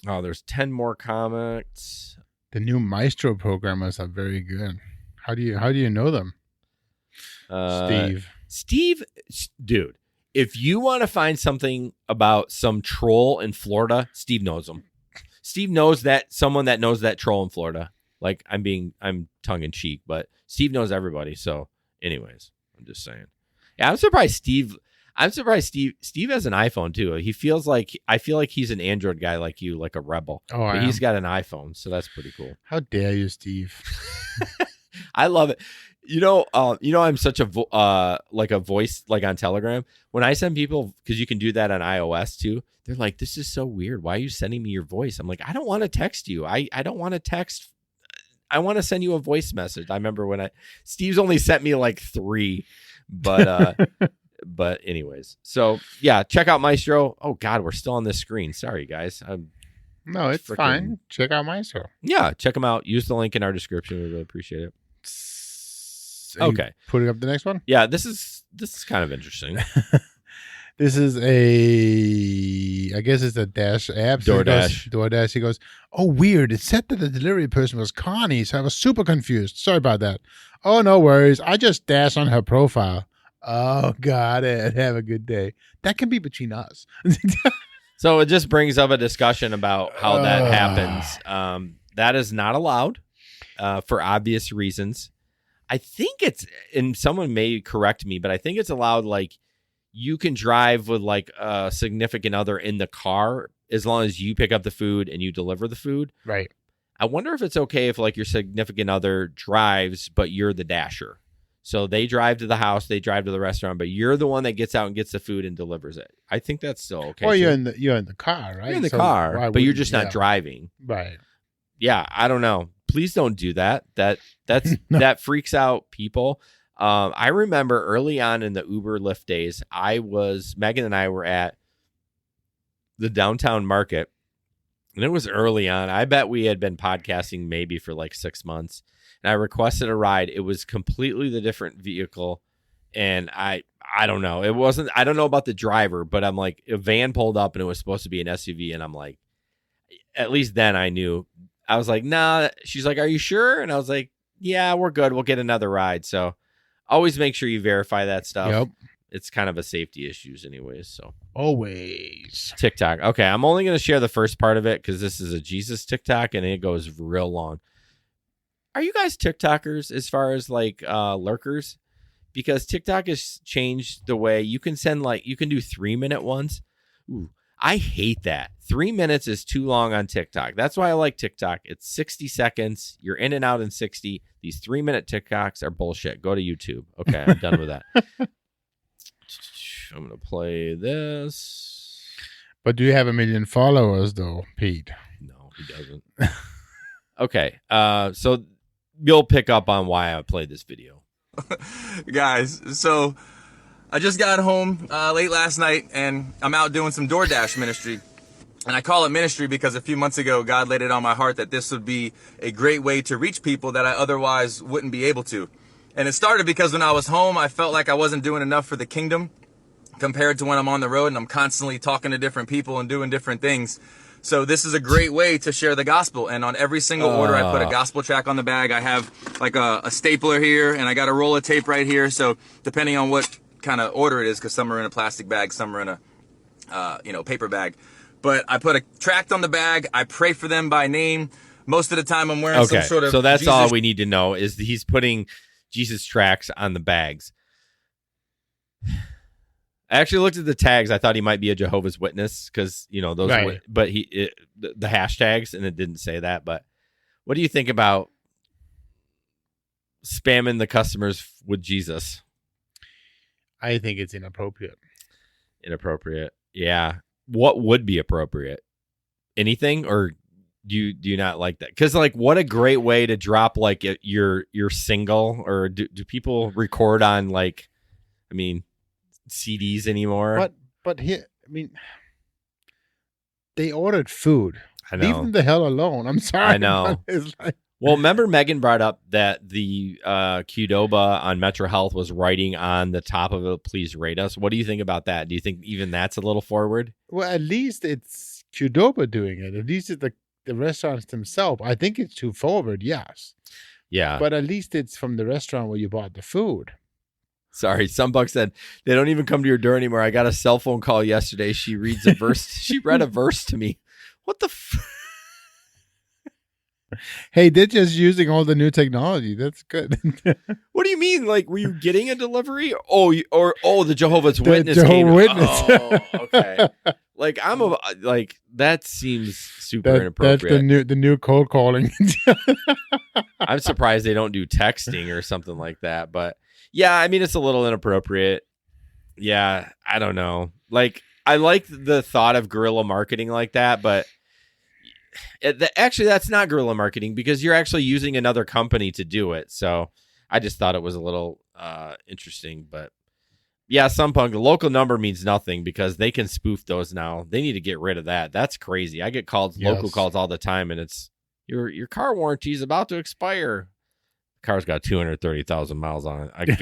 there's 10 more comments. The new Maestro programmers are very good. How do you know them? Steve, dude, if you want to find something about some troll in Florida, Steve knows them. Steve knows that someone that knows that troll in Florida. Like, I'm tongue in cheek, but Steve knows everybody. So anyways, I'm just saying. Yeah, I'm surprised Steve has an iPhone too. I feel like he's an Android guy like you, like a rebel. Oh, but he's got an iPhone, so that's pretty cool. How dare you, Steve? I love it. I'm such a voice, like on Telegram. When I send people, because you can do that on iOS too, they're like, this is so weird. Why are you sending me your voice? I'm like, I don't want to text you. I don't want to text. I want to send you a voice message. I remember Steve's only sent me like 3, but but anyways. So yeah, check out Maestro. Oh God, we're still on this screen. Sorry guys. No, it's fine. Check out Maestro. Yeah, check them out. Use the link in our description. We really appreciate it. Okay. Putting up the next one? Yeah, this is kind of interesting. This is I guess it's a Dash app. So DoorDash. DoorDash. He goes, oh, weird. It said that the delivery person was Connie, so I was super confused. Sorry about that. Oh, no worries. I just dashed on her profile. Oh, got it. Have a good day. That can be between us. So it just brings up a discussion about how that happens. That is not allowed for obvious reasons. I think it's, and someone may correct me, but I think it's allowed, like, you can drive with like a significant other in the car as long as you pick up the food and you deliver the food. Right. I wonder if it's okay if like your significant other drives, but you're the dasher. So they drive to the house, they drive to the restaurant, but you're the one that gets out and gets the food and delivers it. I think that's still okay. Well, you're in the car, right? You're in the car, but you're just not driving. Right. Yeah, I don't know. Please don't do that. That's that freaks out people. I remember early on in the Uber Lyft days, Megan and I were at the downtown market, and it was early on. I bet we had been podcasting maybe for like 6 months, and I requested a ride. It was completely the different vehicle, and I don't know. I don't know about the driver, but I'm like, a van pulled up and it was supposed to be an SUV, and I'm like, at least then I knew. I was like, nah. She's like, are you sure? And I was like, yeah, we're good. We'll get another ride. So always make sure you verify that stuff. Yep. It's kind of a safety issues anyways. So always. TikTok. Okay. I'm only going to share the first part of it because this is a Jesus TikTok and it goes real long. Are you guys TikTokers as far as like lurkers? Because TikTok has changed the way you can send, like, you can do 3-minute ones. Ooh, I hate that. 3 minutes is too long on TikTok. That's why I like TikTok. It's 60 seconds. You're in and out in 60. These 3-minute TikToks are bullshit. Go to YouTube. Okay, I'm done with that. I'm going to play this. But do you have 1 million followers, though, Pete? No, he doesn't. Okay, so you'll pick up on why I played this video. Guys, so I just got home late last night, and I'm out doing some DoorDash ministry. And I call it ministry because a few months ago, God laid it on my heart that this would be a great way to reach people that I otherwise wouldn't be able to. And it started because when I was home, I felt like I wasn't doing enough for the kingdom compared to when I'm on the road and I'm constantly talking to different people and doing different things. So this is a great way to share the gospel. And on every single order, I put a gospel track on the bag. I have like a stapler here, and I got a roll of tape right here. So depending on what kind of order it is, because some are in a plastic bag, some are in a paper bag. But I put a tract on the bag. I pray for them by name. Most of the time, I'm wearing some sort of. So that's Jesus. All we need to know is he's putting Jesus tracts on the bags. I actually looked at the tags. I thought he might be a Jehovah's Witness because, you know, those, right. But the hashtags, and it didn't say that. But what do you think about spamming the customers with Jesus? I think it's inappropriate. Inappropriate. Yeah. What would be appropriate? Anything? Or do you not like that? Because, like, what a great way to drop, like, your single. Or do people record on, like, I mean, CDs anymore? But here, I mean, they ordered food. I know. Leave them the hell alone. I'm sorry. I know. It's like, well, remember Megan brought up that the Qdoba on Metro Health was writing on the top of it, please rate us. What do you think about that? Do you think even that's a little forward? Well, at least it's Qdoba doing it. At least it's the restaurants themselves. I think it's too forward, yes. Yeah. But at least it's from the restaurant where you bought the food. Sorry, some buck said they don't even come to your door anymore. I got a cell phone call yesterday. She reads a verse. She read a verse to me. What the Hey, they're just using all the new technology. That's good. What do you mean? Like, were you getting a delivery? Oh, the Jehovah's Witness. Jehovah's Witness. Oh, okay. Like, that seems super inappropriate. That's the new cold calling. I'm surprised they don't do texting or something like that. But yeah, I mean, it's a little inappropriate. Yeah, I don't know. Like, I like the thought of guerrilla marketing like that, but actually, that's not guerrilla marketing because you're actually using another company to do it. So I just thought it was a little interesting. But yeah, the local number means nothing because they can spoof those now. They need to get rid of that. That's crazy. I get local calls all the time, and it's your car warranty is about to expire. Car's got 230,000 miles on it.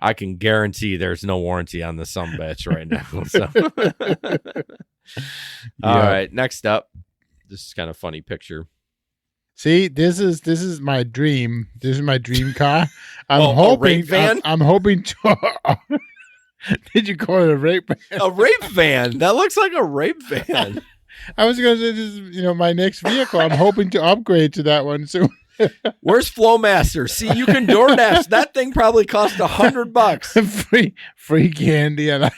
I can guarantee there's no warranty on the sumbitch right now. So. All right, next up, this is kind of funny picture. See, this is my dream. This is my dream car. I'm A hoping. rape van? I'm hoping to. Did you call it a rape van? A rape van. That looks like a rape van. I was going to say this is, my next vehicle. I'm hoping to upgrade to that one soon. Where's Flowmaster? See, you can DoorDash. That thing probably cost $100. free candy. And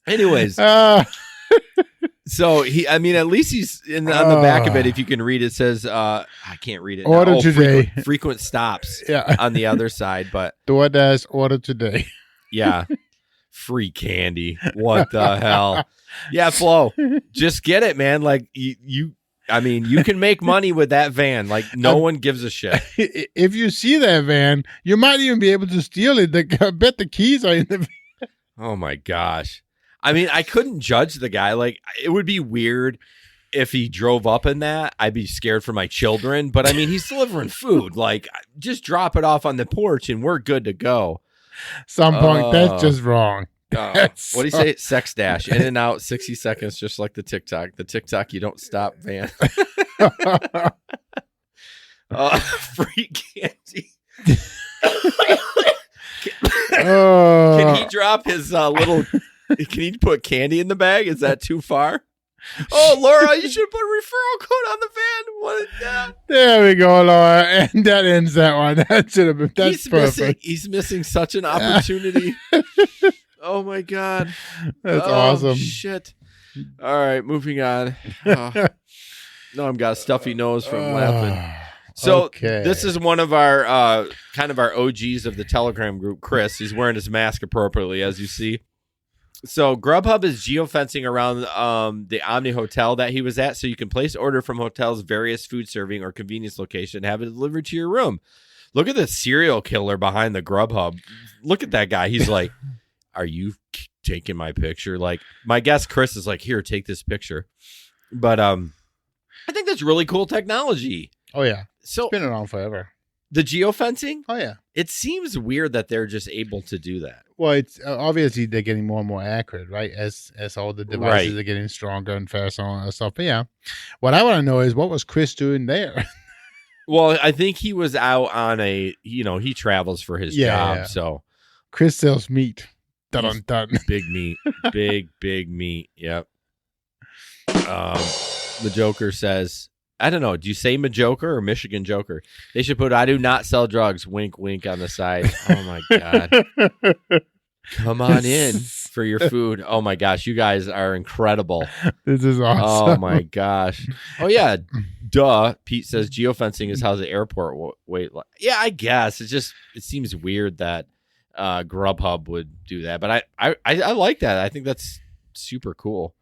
Anyways, so at least he's on the back of it. If you can read, it says, I can't read it. Order today. Frequent stops. Yeah. On the other side, but DoorDash order today. Yeah. Free candy. What the hell? Yeah, Flo, just get it, man. Like you can make money with that van. Like no one gives a shit. If you see that van, you might even be able to steal it. I bet the keys are in the van. Oh my gosh. I mean, I couldn't judge the guy. Like it would be weird if he drove up in that. I'd be scared for my children. But I mean, he's delivering food. Like just drop it off on the porch and we're good to go. Some point, that's just wrong. What do you say? Sex dash. In and out, 60 seconds, just like the TikTok. The TikTok, you don't stop, van. Free candy. Can he drop his little... Can he put candy in the bag? Is that too far? Oh, Laura, you should put a referral code on the van. What? Yeah. There we go, Laura. And that ends that one. That should have been. That's perfect. He's missing such an opportunity. Oh, my God. That's awesome. Shit. All right, moving on. No, I've got a stuffy nose from laughing. So This is one of our kind of our OGs of the Telegram group, Chris. He's wearing his mask appropriately, as you see. So Grubhub is geofencing around the Omni Hotel that he was at, so you can place order from hotel's various food serving or convenience location and have it delivered to your room. Look at the serial killer behind the Grubhub. Look at that guy. He's like, are you taking my picture? Like, my guest Chris is like, here, take this picture. But I think that's really cool technology. Oh, yeah. So it's been around forever. The geofencing? Oh, yeah. It seems weird that they're just able to do that. Well, it's obviously they're getting more and more accurate, right? As all the devices are getting stronger and faster and all that stuff. But yeah, what I want to know is what was Chris doing there? Well, I think he was out on he travels for his job. Yeah. So Chris sells meat. Dun dun. Big meat. big meat. Yep. The Joker says, I don't know. Do you say Majoker or Michigan Joker? They should put, I do not sell drugs. Wink, wink on the side. Oh, my God. Come on in for your food. Oh, my gosh. You guys are incredible. This is awesome. Oh, my gosh. Oh, yeah. Duh. Pete says geofencing is how the airport wait. Yeah, I guess. It seems weird that Grubhub would do that. But I like that. I think that's super cool.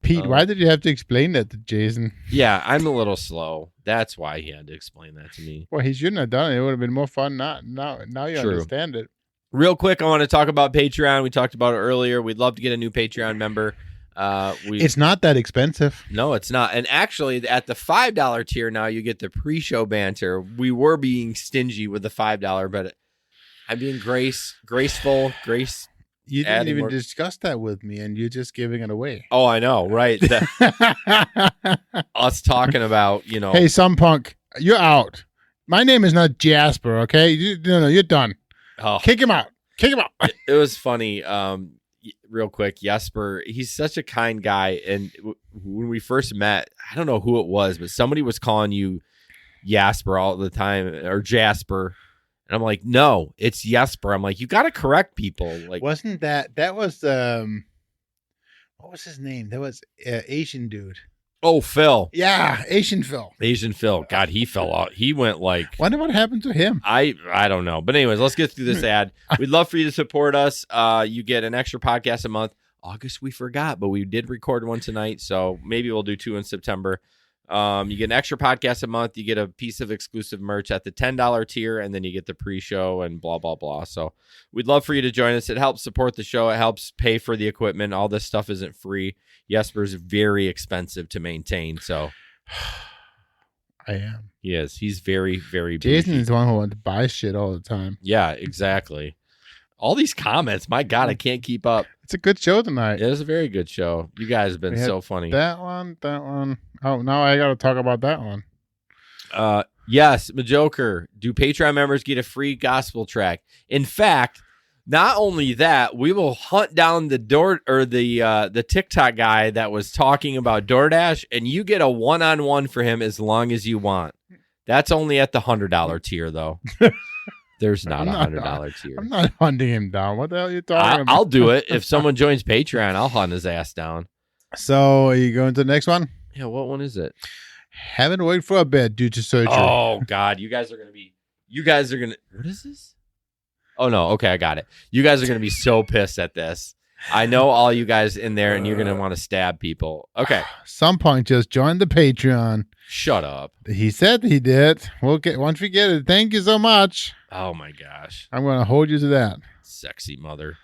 Pete, why did you have to explain that to Jason? Yeah, I'm a little slow. That's why he had to explain that to me. Well, he shouldn't have done it. It would have been more fun. Now you understand it. Real quick, I want to talk about Patreon. We talked about it earlier. We'd love to get a new Patreon member. It's not that expensive. No, it's not. And actually, at the $5 tier now, you get the pre-show banter. We were being stingy with the $5, but I'm being graceful. You didn't even discuss that with me, and you're just giving it away. Oh, I know, right? Us talking about, Hey, some punk, you're out. My name is not Jasper, okay? No, you're done. Oh. Kick him out. It was funny. Real quick, Jesper, he's such a kind guy. And when we first met, I don't know who it was, but somebody was calling you Jasper all the time, or Jasper. And I'm like, no, it's Jesper. I'm like, you got to correct people. Like, wasn't that was what was his name? That was Asian dude. Oh, Phil. Yeah, Asian Phil. God, he fell out. He went like. Wonder what happened to him. I don't know. But anyways, let's get through this ad. We'd love for you to support us. You get an extra podcast a month. August we forgot, but we did record one tonight, so maybe we'll do 2 in September. You get an extra podcast a month. You get a piece of exclusive merch at the $10 tier, and then you get the pre-show and blah, blah, blah. So we'd love for you to join us. It helps support the show. It helps pay for the equipment. All this stuff isn't free. Jesper's very expensive to maintain. So I am. He is. He's very, very Jason bougie. is the one who wants to buy shit all the time. Yeah, exactly. All these comments, my God, I can't keep up. It's a good show tonight. It was a very good show. You guys have been so funny. That one. Oh, now I got to talk about that one. Yes, Majoker. Do Patreon members get a free gospel track? In fact, not only that, we will hunt down the the TikTok guy that was talking about DoorDash, and you get a one-on-one for him as long as you want. That's only at the $100 tier, though. There's not a $100 tier. I'm not hunting him down. What the hell are you talking about? I'll do it. If someone joins Patreon, I'll hunt his ass down. So, are you going to the next one? Yeah, what one is it? Haven't worked for a bit due to surgery. Oh, God. You guys are going to... What is this? Oh, no. Okay, I got it. You guys are going to be so pissed at this. I know all you guys in there, and you're going to want to stab people. Okay. Some point, just join the Patreon. Shut up. He said he did. Once we get it. Thank you so much. Oh, my gosh. I'm going to hold you to that. Sexy mother.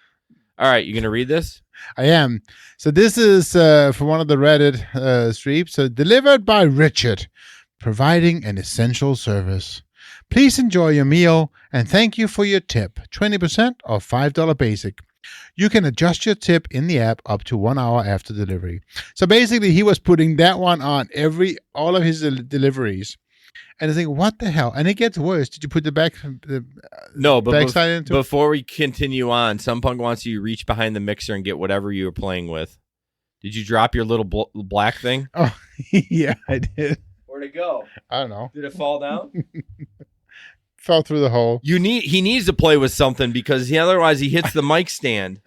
All right, you going to read this? I am. So this is from one of the Reddit streams. So delivered by Richard, providing an essential service. Please enjoy your meal and thank you for your tip. 20% or $5 basic. You can adjust your tip in the app up to 1 hour after delivery. So basically, he was putting that one on all of his deliveries. And I think, what the hell? And it gets worse. Did you put the backside into? Before we continue on, Some Punk wants you to reach behind the mixer and get whatever you were playing with. Did you drop your little black thing? Oh, yeah, I did. Where'd it go? I don't know. Did it fall down? Fell through the hole. He needs to play with something because otherwise he hits the mic stand.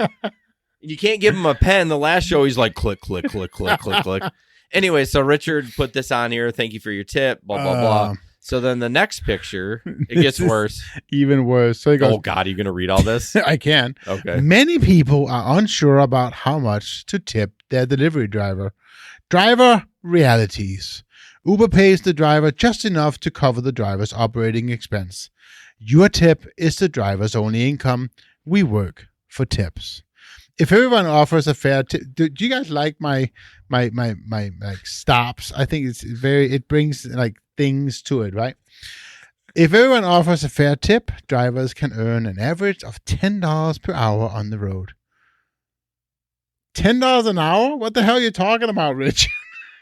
You can't give him a pen. The last show he's like click, click, click, click, click, click. Anyway, so Richard put this on here. Thank you for your tip. Blah blah blah. So then the next picture, it gets worse. Even worse. So he goes, oh God, are you gonna read all this? I can. Okay. Many people are unsure about how much to tip their delivery driver. Driver realities. Uber pays the driver just enough to cover the driver's operating expense. Your tip is the driver's only income. We work for tips. If everyone offers a fair tip, do you guys like my like stops? I think it brings like things to it, right? If everyone offers a fair tip, drivers can earn an average of $10 per hour on the road. $10 an hour? What the hell are you talking about, Rich?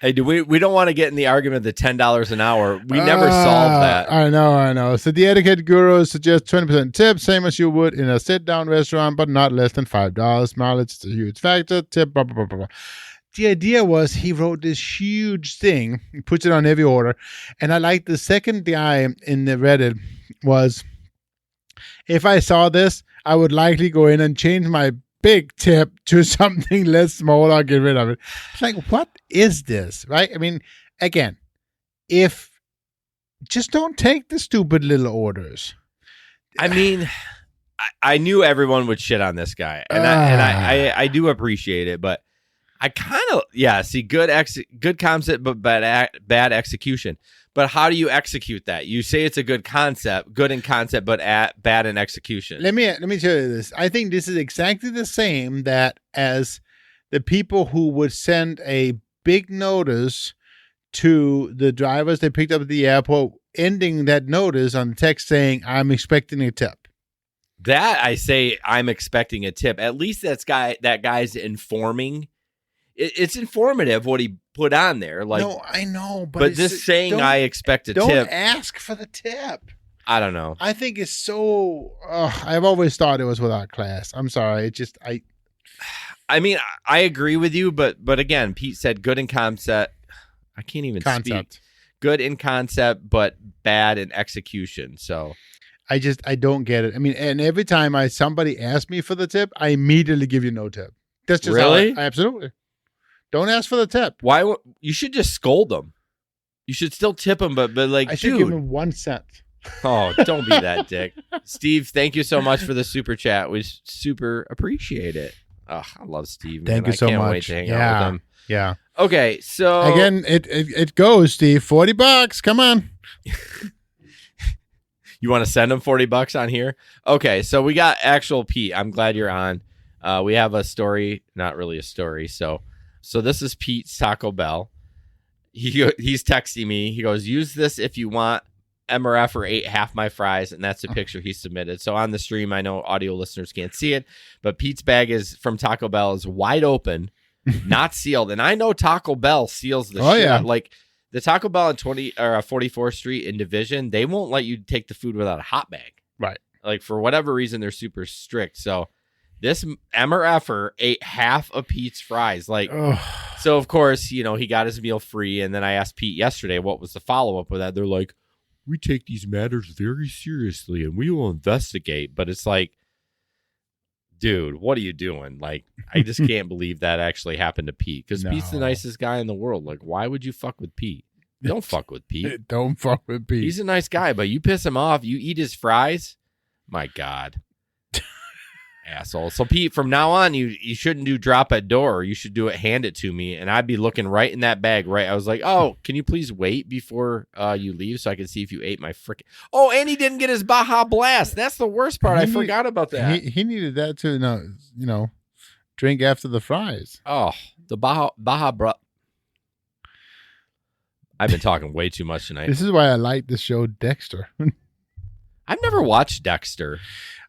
Hey, we don't want to get in the argument of the $10 an hour. We never solved that. I know. So the etiquette guru suggests 20% tip, same as you would in a sit-down restaurant, but not less than $5. Mileage is a huge factor. Tip, blah, blah, blah, blah. The idea was he wrote this huge thing, he puts it on every order, and I like the second guy in the Reddit was, if I saw this, I would likely go in and change my big tip to something less small or get rid of it. It's like, what is this? Right? I mean, again, just don't take the stupid little orders. I mean, I knew everyone would shit on this guy, and I do appreciate it, but I kind of see good concept, but bad execution. But how do you execute that? You say it's a good in concept, but bad in execution. Let me tell you this. I think this is exactly the same that as the people who would send a big notice to the drivers they picked up at the airport, ending that notice on text saying, "I'm expecting a tip." That I say, I'm expecting a tip. At least that guy's informing. It's informative what he put on there. Like, no, I know, but just saying I expect a tip. Don't ask for the tip. I don't know. I think it's so. I've always thought it was without class. I'm sorry. I mean, I agree with you, but again, Pete said good in concept. I can't even speak. Good in concept, but bad in execution. So I don't get it. I mean, and every time somebody asks me for the tip, I immediately give you no tip. That's just really absolutely. Don't ask for the tip. Why? You should just scold them. You should still tip them, but like, I should give them 1 cent. Oh, don't be that dick. Steve, thank you so much for the super chat. We super appreciate it. Oh, I love Steve. Thank you so much. I can't wait to hang out with him. Yeah. Okay, so again, it goes, Steve. $40. Come on. You want to send him $40 on here? Okay, so we got actual Pete. I'm glad you're on. We have a story, not really a story. So this is Pete's Taco Bell. he's texting me. He goes, use this if you want. MRF ate half my fries, and that's the picture he submitted. So on the stream, I know audio listeners can't see it, but Pete's bag is from Taco Bell is wide open, not sealed. And I know Taco Bell seals the shit out. Like the Taco Bell on 44th Street in Division, they won't let you take the food without a hot bag. Right. Like for whatever reason, they're super strict. So this MRFer ate half of Pete's fries. Like, so of course, he got his meal free. And then I asked Pete yesterday, what was the follow-up with that? They're like, we take these matters very seriously and we will investigate. But it's like, dude, what are you doing? Like, I just can't believe that actually happened to Pete because Pete's the nicest guy in the world. Like, why would you fuck with Pete? Don't fuck with Pete. Don't fuck with Pete. He's a nice guy, but you piss him off. You eat his fries. My God. Asshole. So Pete, from now on, you shouldn't do drop at door. You should do it, hand it to me, and I'd be looking right in that bag. Right, I was like, oh, can you please wait before you leave so I can see if you ate my freaking. Oh, and he didn't get his Baja Blast. That's the worst part. I forgot about that. He needed that too. No, drink after the fries. Oh, the Baja bro. I've been talking way too much tonight. This is why I like the show Dexter. I've never watched Dexter.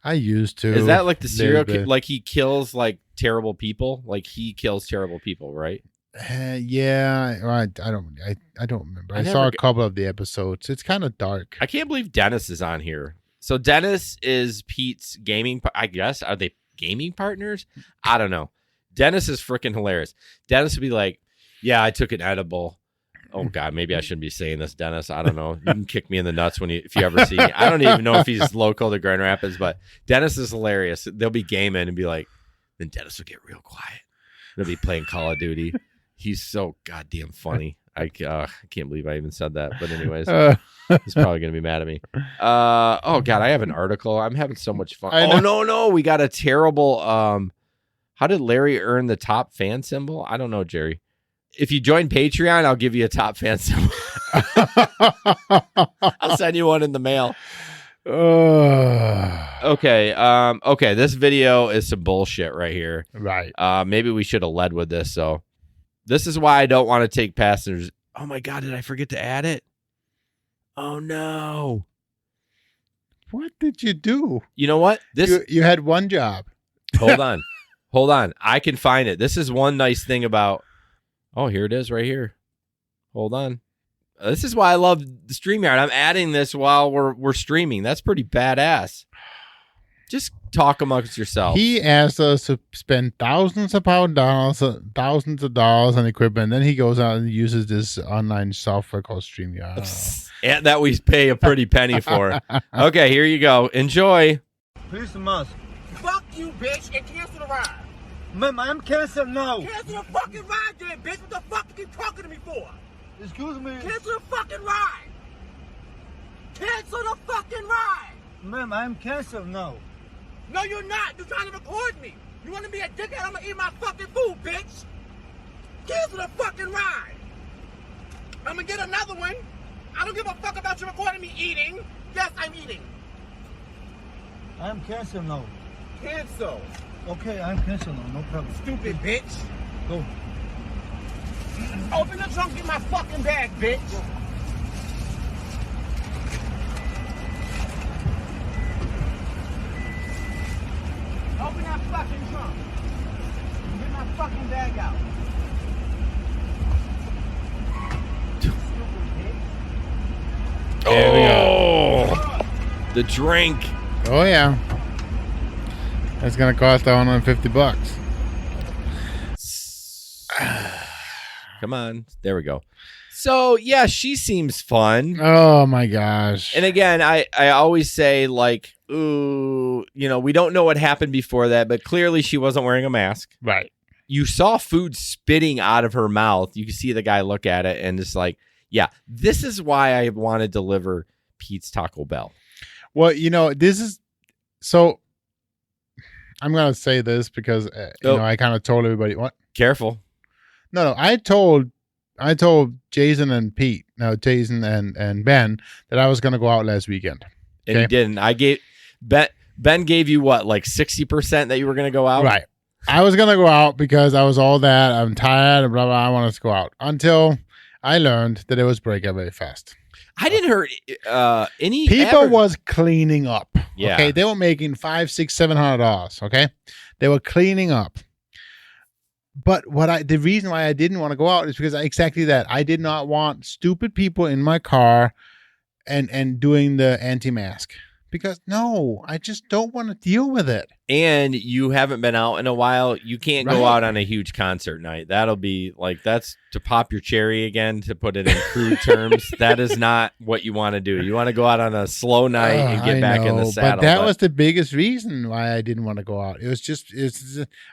I used to. Is that like the serial killer? Like he kills like terrible people? Like he kills terrible people, right? Yeah, I don't remember. I saw a couple of the episodes. It's kind of dark. I can't believe Dennis is on here. So Dennis is Pete's gaming. I guess are they gaming partners? I don't know. Dennis is freaking hilarious. Dennis would be like, "Yeah, I took an edible." Oh God, maybe I shouldn't be saying this, Dennis. I don't know. You can kick me in the nuts if you ever see me. I don't even know if he's local to Grand Rapids, but Dennis is hilarious. They'll be gaming and be like, then Dennis will get real quiet. They'll be playing Call of Duty. He's so goddamn funny. I can't believe I even said that. But anyways, he's probably gonna be mad at me. Oh God, I have an article. I'm having so much fun. Oh no, we got a terrible. How did Larry earn the top fan symbol? I don't know, Jerry. If you join Patreon, I'll give you a top fan symbol. I'll send you one in the mail. Okay. Okay. This video is some bullshit right here. Right. Maybe we should have led with this. So this is why I don't want to take passengers. Oh my God. Did I forget to add it? Oh no. What did you do? You know what? You had one job. Hold on. Hold on. I can find it. This is one nice thing about. Oh, here it is right here. Hold on. This is why I love the StreamYard. I'm adding this while we're streaming. That's pretty badass. Just talk amongst yourself. He asked us to spend thousands of dollars on equipment. Then he goes out and uses this online software called StreamYard. And that we pay a pretty penny for. Okay, here you go. Enjoy. Please the mask. Fuck you, bitch, and cancel the ride. Ma'am, I'm canceled now. Cancel the fucking ride, then, bitch. What the fuck you keep talking to me for? Excuse me. Cancel the fucking ride. Cancel the fucking ride. Ma'am, I'm canceled now. No, you're not. You're trying to record me. You want to be a dickhead? I'm gonna eat my fucking food, bitch. Cancel the fucking ride. I'm gonna get another one. I don't give a fuck about you recording me eating. Yes, I'm eating. I'm canceled now. Cancel. Okay, I'm canceled now. No problem. Stupid bitch. Go. Open the trunk, get my fucking bag, bitch. Open that fucking trunk. Get my fucking bag out. Oh, the drink. Oh yeah. That's gonna cost $150. Come on. There we go. So yeah, she seems fun. Oh my gosh. And again, I always say like, ooh, we don't know what happened before that, but clearly she wasn't wearing a mask. Right. You saw food spitting out of her mouth. You can see the guy look at it and it's like, yeah, this is why I want to deliver Pete's Taco Bell. Well, this is so. I'm gonna say this because I kind of told everybody what. Careful. No, I told Jason and Pete, Jason and Ben that I was gonna go out last weekend. And you didn't. Ben gave you what, like 60% that you were gonna go out? Right. I was gonna go out because I was all that. I'm tired and blah blah. I wanted to go out until I learned that it was breaking very fast. I didn't hear any People was cleaning up. Yeah. Okay, they were making $500, $600, $700. Okay, they were cleaning up. But the reason why I didn't want to go out is because exactly that. I did not want stupid people in my car and doing the anti-mask. Because no, I just don't want to deal with it. And you haven't been out in a while. You can't go out on a huge concert night. That'll be like, that's to pop your cherry again, to put it in crude terms. That is not what you want to do. You want to go out on a slow night and get back in the saddle. But that was the biggest reason why I didn't want to go out. It was just,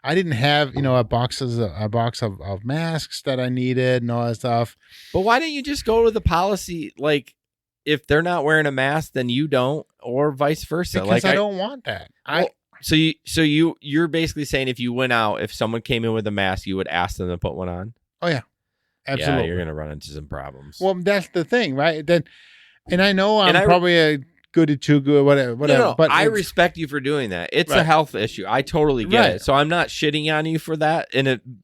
I didn't have, a box of masks that I needed and all that stuff. But why don't you just go with the policy, like, if they're not wearing a mask, then you don't, or vice versa. Because I don't want that. So you're basically saying if you went out, if someone came in with a mask, you would ask them to put one on? Oh yeah, absolutely. Yeah, you're gonna run into some problems. Well, that's the thing, right? And I know I'm probably a goody two good, whatever. No, but I respect you for doing that. It's a health issue. I totally get it. So I'm not shitting on you for that.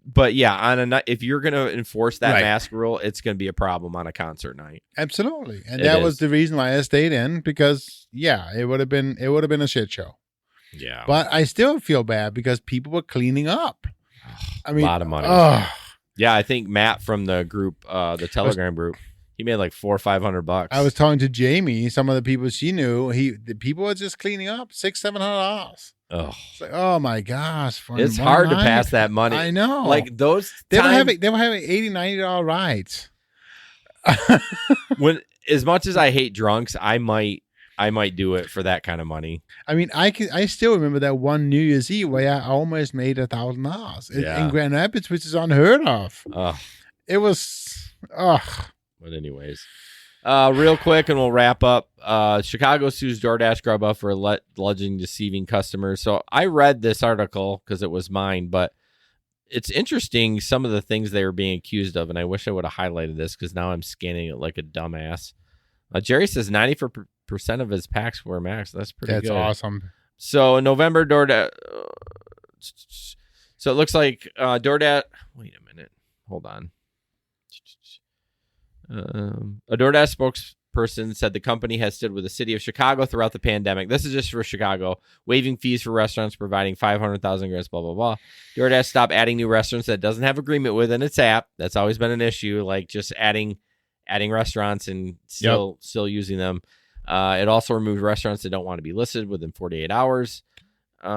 But yeah, if you're going to enforce that mask rule, it's going to be a problem on a concert night. Absolutely, and that was the reason why I stayed in, because it would have been a shit show. Yeah, but I still feel bad because people were cleaning up. I mean, a lot of money. Yeah, I think Matt from the group, the Telegram group. He made like $400 or $500. I was talking to Jamie, some of the people she knew. The people were just cleaning up $600-$700. Oh, it's like, oh my gosh! It's hard to pass that money. I know. Like those, they were having $80-$90 rides. When, as much as I hate drunks, I might do it for that kind of money. I mean, I still remember that one New Year's Eve where I almost made $1,000 in Grand Rapids, which is unheard of. It was But anyways, real quick, and we'll wrap up. Chicago sues DoorDash Grubhub for allegedly deceiving customers. So I read this article because it was mine, but it's interesting some of the things they were being accused of, and I wish I would have highlighted this because now I'm scanning it like a dumbass. Jerry says 94% of his packs were masks. That's pretty good. That's awesome. So in November, DoorDash. So it looks like DoorDash. Wait a minute. Hold on. A DoorDash spokesperson said the company has stood with the city of Chicago throughout the pandemic. This is just for Chicago, waiving fees for restaurants, providing 500,000 grants, blah, blah, blah. DoorDash stopped adding new restaurants that it doesn't have agreement with in its app. That's always been an issue, like just adding restaurants and still using them. It also removed restaurants that don't want to be listed within 48 hours. There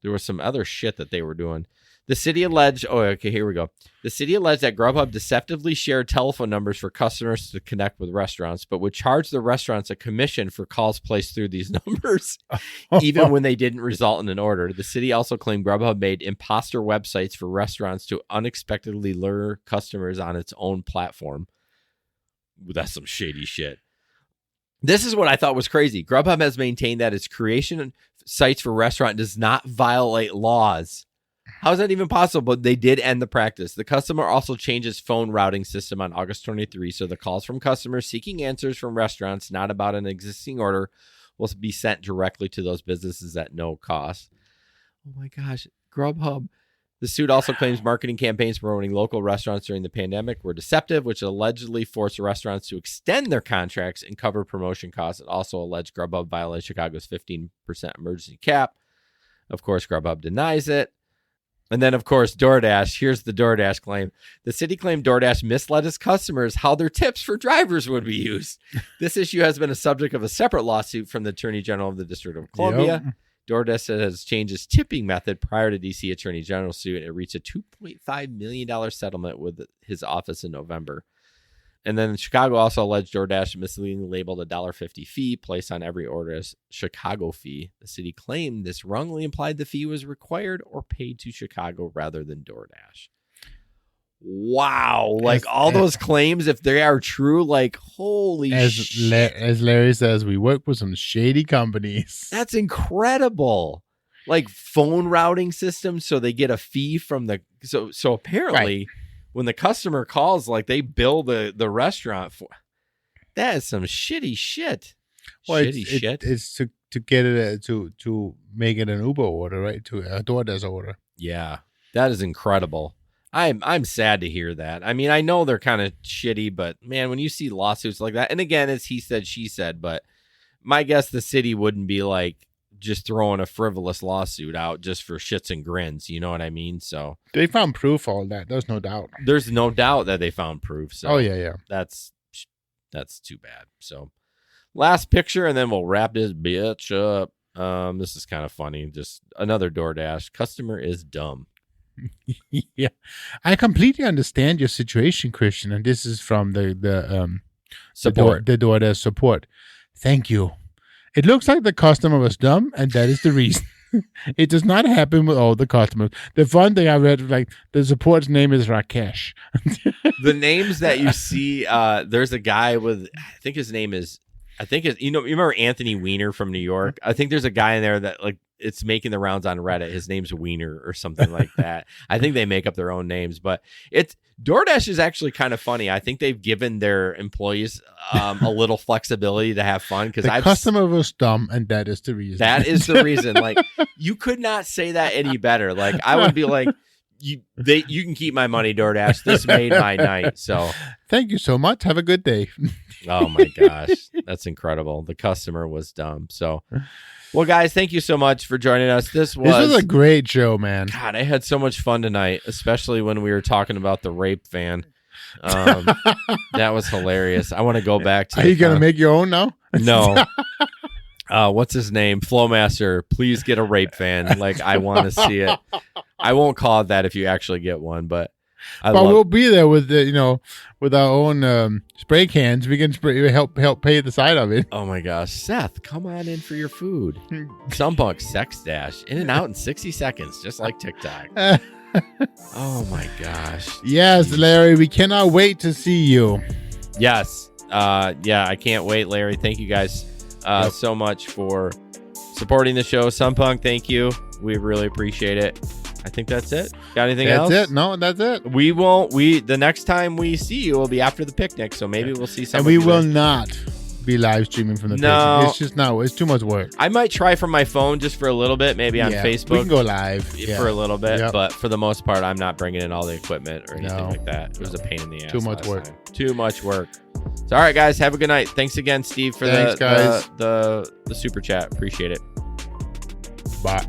was some other shit that they were doing. The city alleged, here we go. The city alleged that Grubhub deceptively shared telephone numbers for customers to connect with restaurants, but would charge the restaurants a commission for calls placed through these numbers, even when they didn't result in an order. The city also claimed Grubhub made imposter websites for restaurants to unexpectedly lure customers on its own platform. That's some shady shit. This is what I thought was crazy. Grubhub has maintained that its creation sites for restaurant does not violate laws. How is that even possible? But they did end the practice. The customer also changed its phone routing system on August 23, so the calls from customers seeking answers from restaurants not about an existing order will be sent directly to those businesses at no cost. Oh my gosh, Grubhub. The suit also claims marketing campaigns promoting local restaurants during the pandemic were deceptive, which allegedly forced restaurants to extend their contracts and cover promotion costs. It also alleged Grubhub violated Chicago's 15% emergency cap. Of course, Grubhub denies it. And then, of course, DoorDash. Here's the DoorDash claim. The city claimed DoorDash misled its customers how their tips for drivers would be used. This issue has been a subject of a separate lawsuit from the Attorney General of the District of Columbia. Yep. DoorDash has changed its tipping method prior to DC Attorney General suit. It reached a $2.5 million settlement with his office in November. And then Chicago also alleged DoorDash misleadingly labeled a $1.50 fee placed on every order as Chicago fee. The city claimed this wrongly implied the fee was required or paid to Chicago rather than DoorDash. Wow. Like all those claims, if they are true, like holy shit. As Larry says, we work with some shady companies. That's incredible. Like phone routing systems, so they get a fee from the so apparently right. When the customer calls, like they bill the restaurant for that is some shitty shit. Well, it's to get it to make it an Uber order, right? To a DoorDash order. Yeah, that is incredible. I'm sad to hear that. I mean, I know they're kind of shitty, but man, when you see lawsuits like that, and again, it's he said, she said, but my guess the city wouldn't be like just throwing a frivolous lawsuit out just for shits and grins. You know what I mean? So They found proof of all that. There's no doubt. there's no doubt that they found proof. So Oh, yeah. that's too bad. So last picture, and then we'll wrap this bitch up. This is kind of funny. Just another DoorDash customer is dumb. Yeah. I completely understand your situation, Christian. And this is from the Support. The DoorDash support. Thank you. It looks like the customer was dumb, and that is the reason. It does not happen with all the customers. The fun thing I read was like the support's name is Rakesh. The names that you see, there's a guy with, I think his name is, you remember Anthony Weiner from New York? I think there's a guy in there that like it's making the rounds on Reddit. His name's Weiner or something like that. I think they make up their own names, but DoorDash is actually kind of funny. I think they've given their employees a little flexibility to have fun because the customer was dumb, and that is the reason. That is the reason. Like, you could not say that any better. Like, I would be like, you can keep my money, DoorDash. This made my night. So thank you so much. Have a good day. Oh my gosh, that's incredible. The customer was dumb. So, well, guys, thank you so much for joining us. This was a great show, man. God, I had so much fun tonight, especially when we were talking about the rape van. That was hilarious. I want to go back to. Are you gonna make your own now? No. What's his name? Flowmaster. Please get a rape van. Like, I want to see it. I won't call it that if you actually get one, but. We'll be there with with our own spray cans. We can help pay the side of it. Oh my gosh, Seth, come on in for your food. Sunbuck Sex Dash, in and out in 60 seconds, just like TikTok. Oh my gosh. Yes, Larry, we cannot wait to see you. Yes, I can't wait, Larry. Thank you guys so much for supporting the show. Sunpunk, thank you. We really appreciate it. I think that's it. Got anything else? That's it. No, that's it. The next time we see you will be after the picnic, so maybe we'll see something. And we will not be live streaming from the picnic. It's just it's too much work. I might try from my phone just for a little bit, maybe on Facebook. We can go live for a little bit, but for the most part, I'm not bringing in all the equipment or anything like that. It was a pain in the ass. Too much work. Too much work. So, all right, guys, have a good night. Thanks again, Steve, for the super chat. Appreciate it. Bye.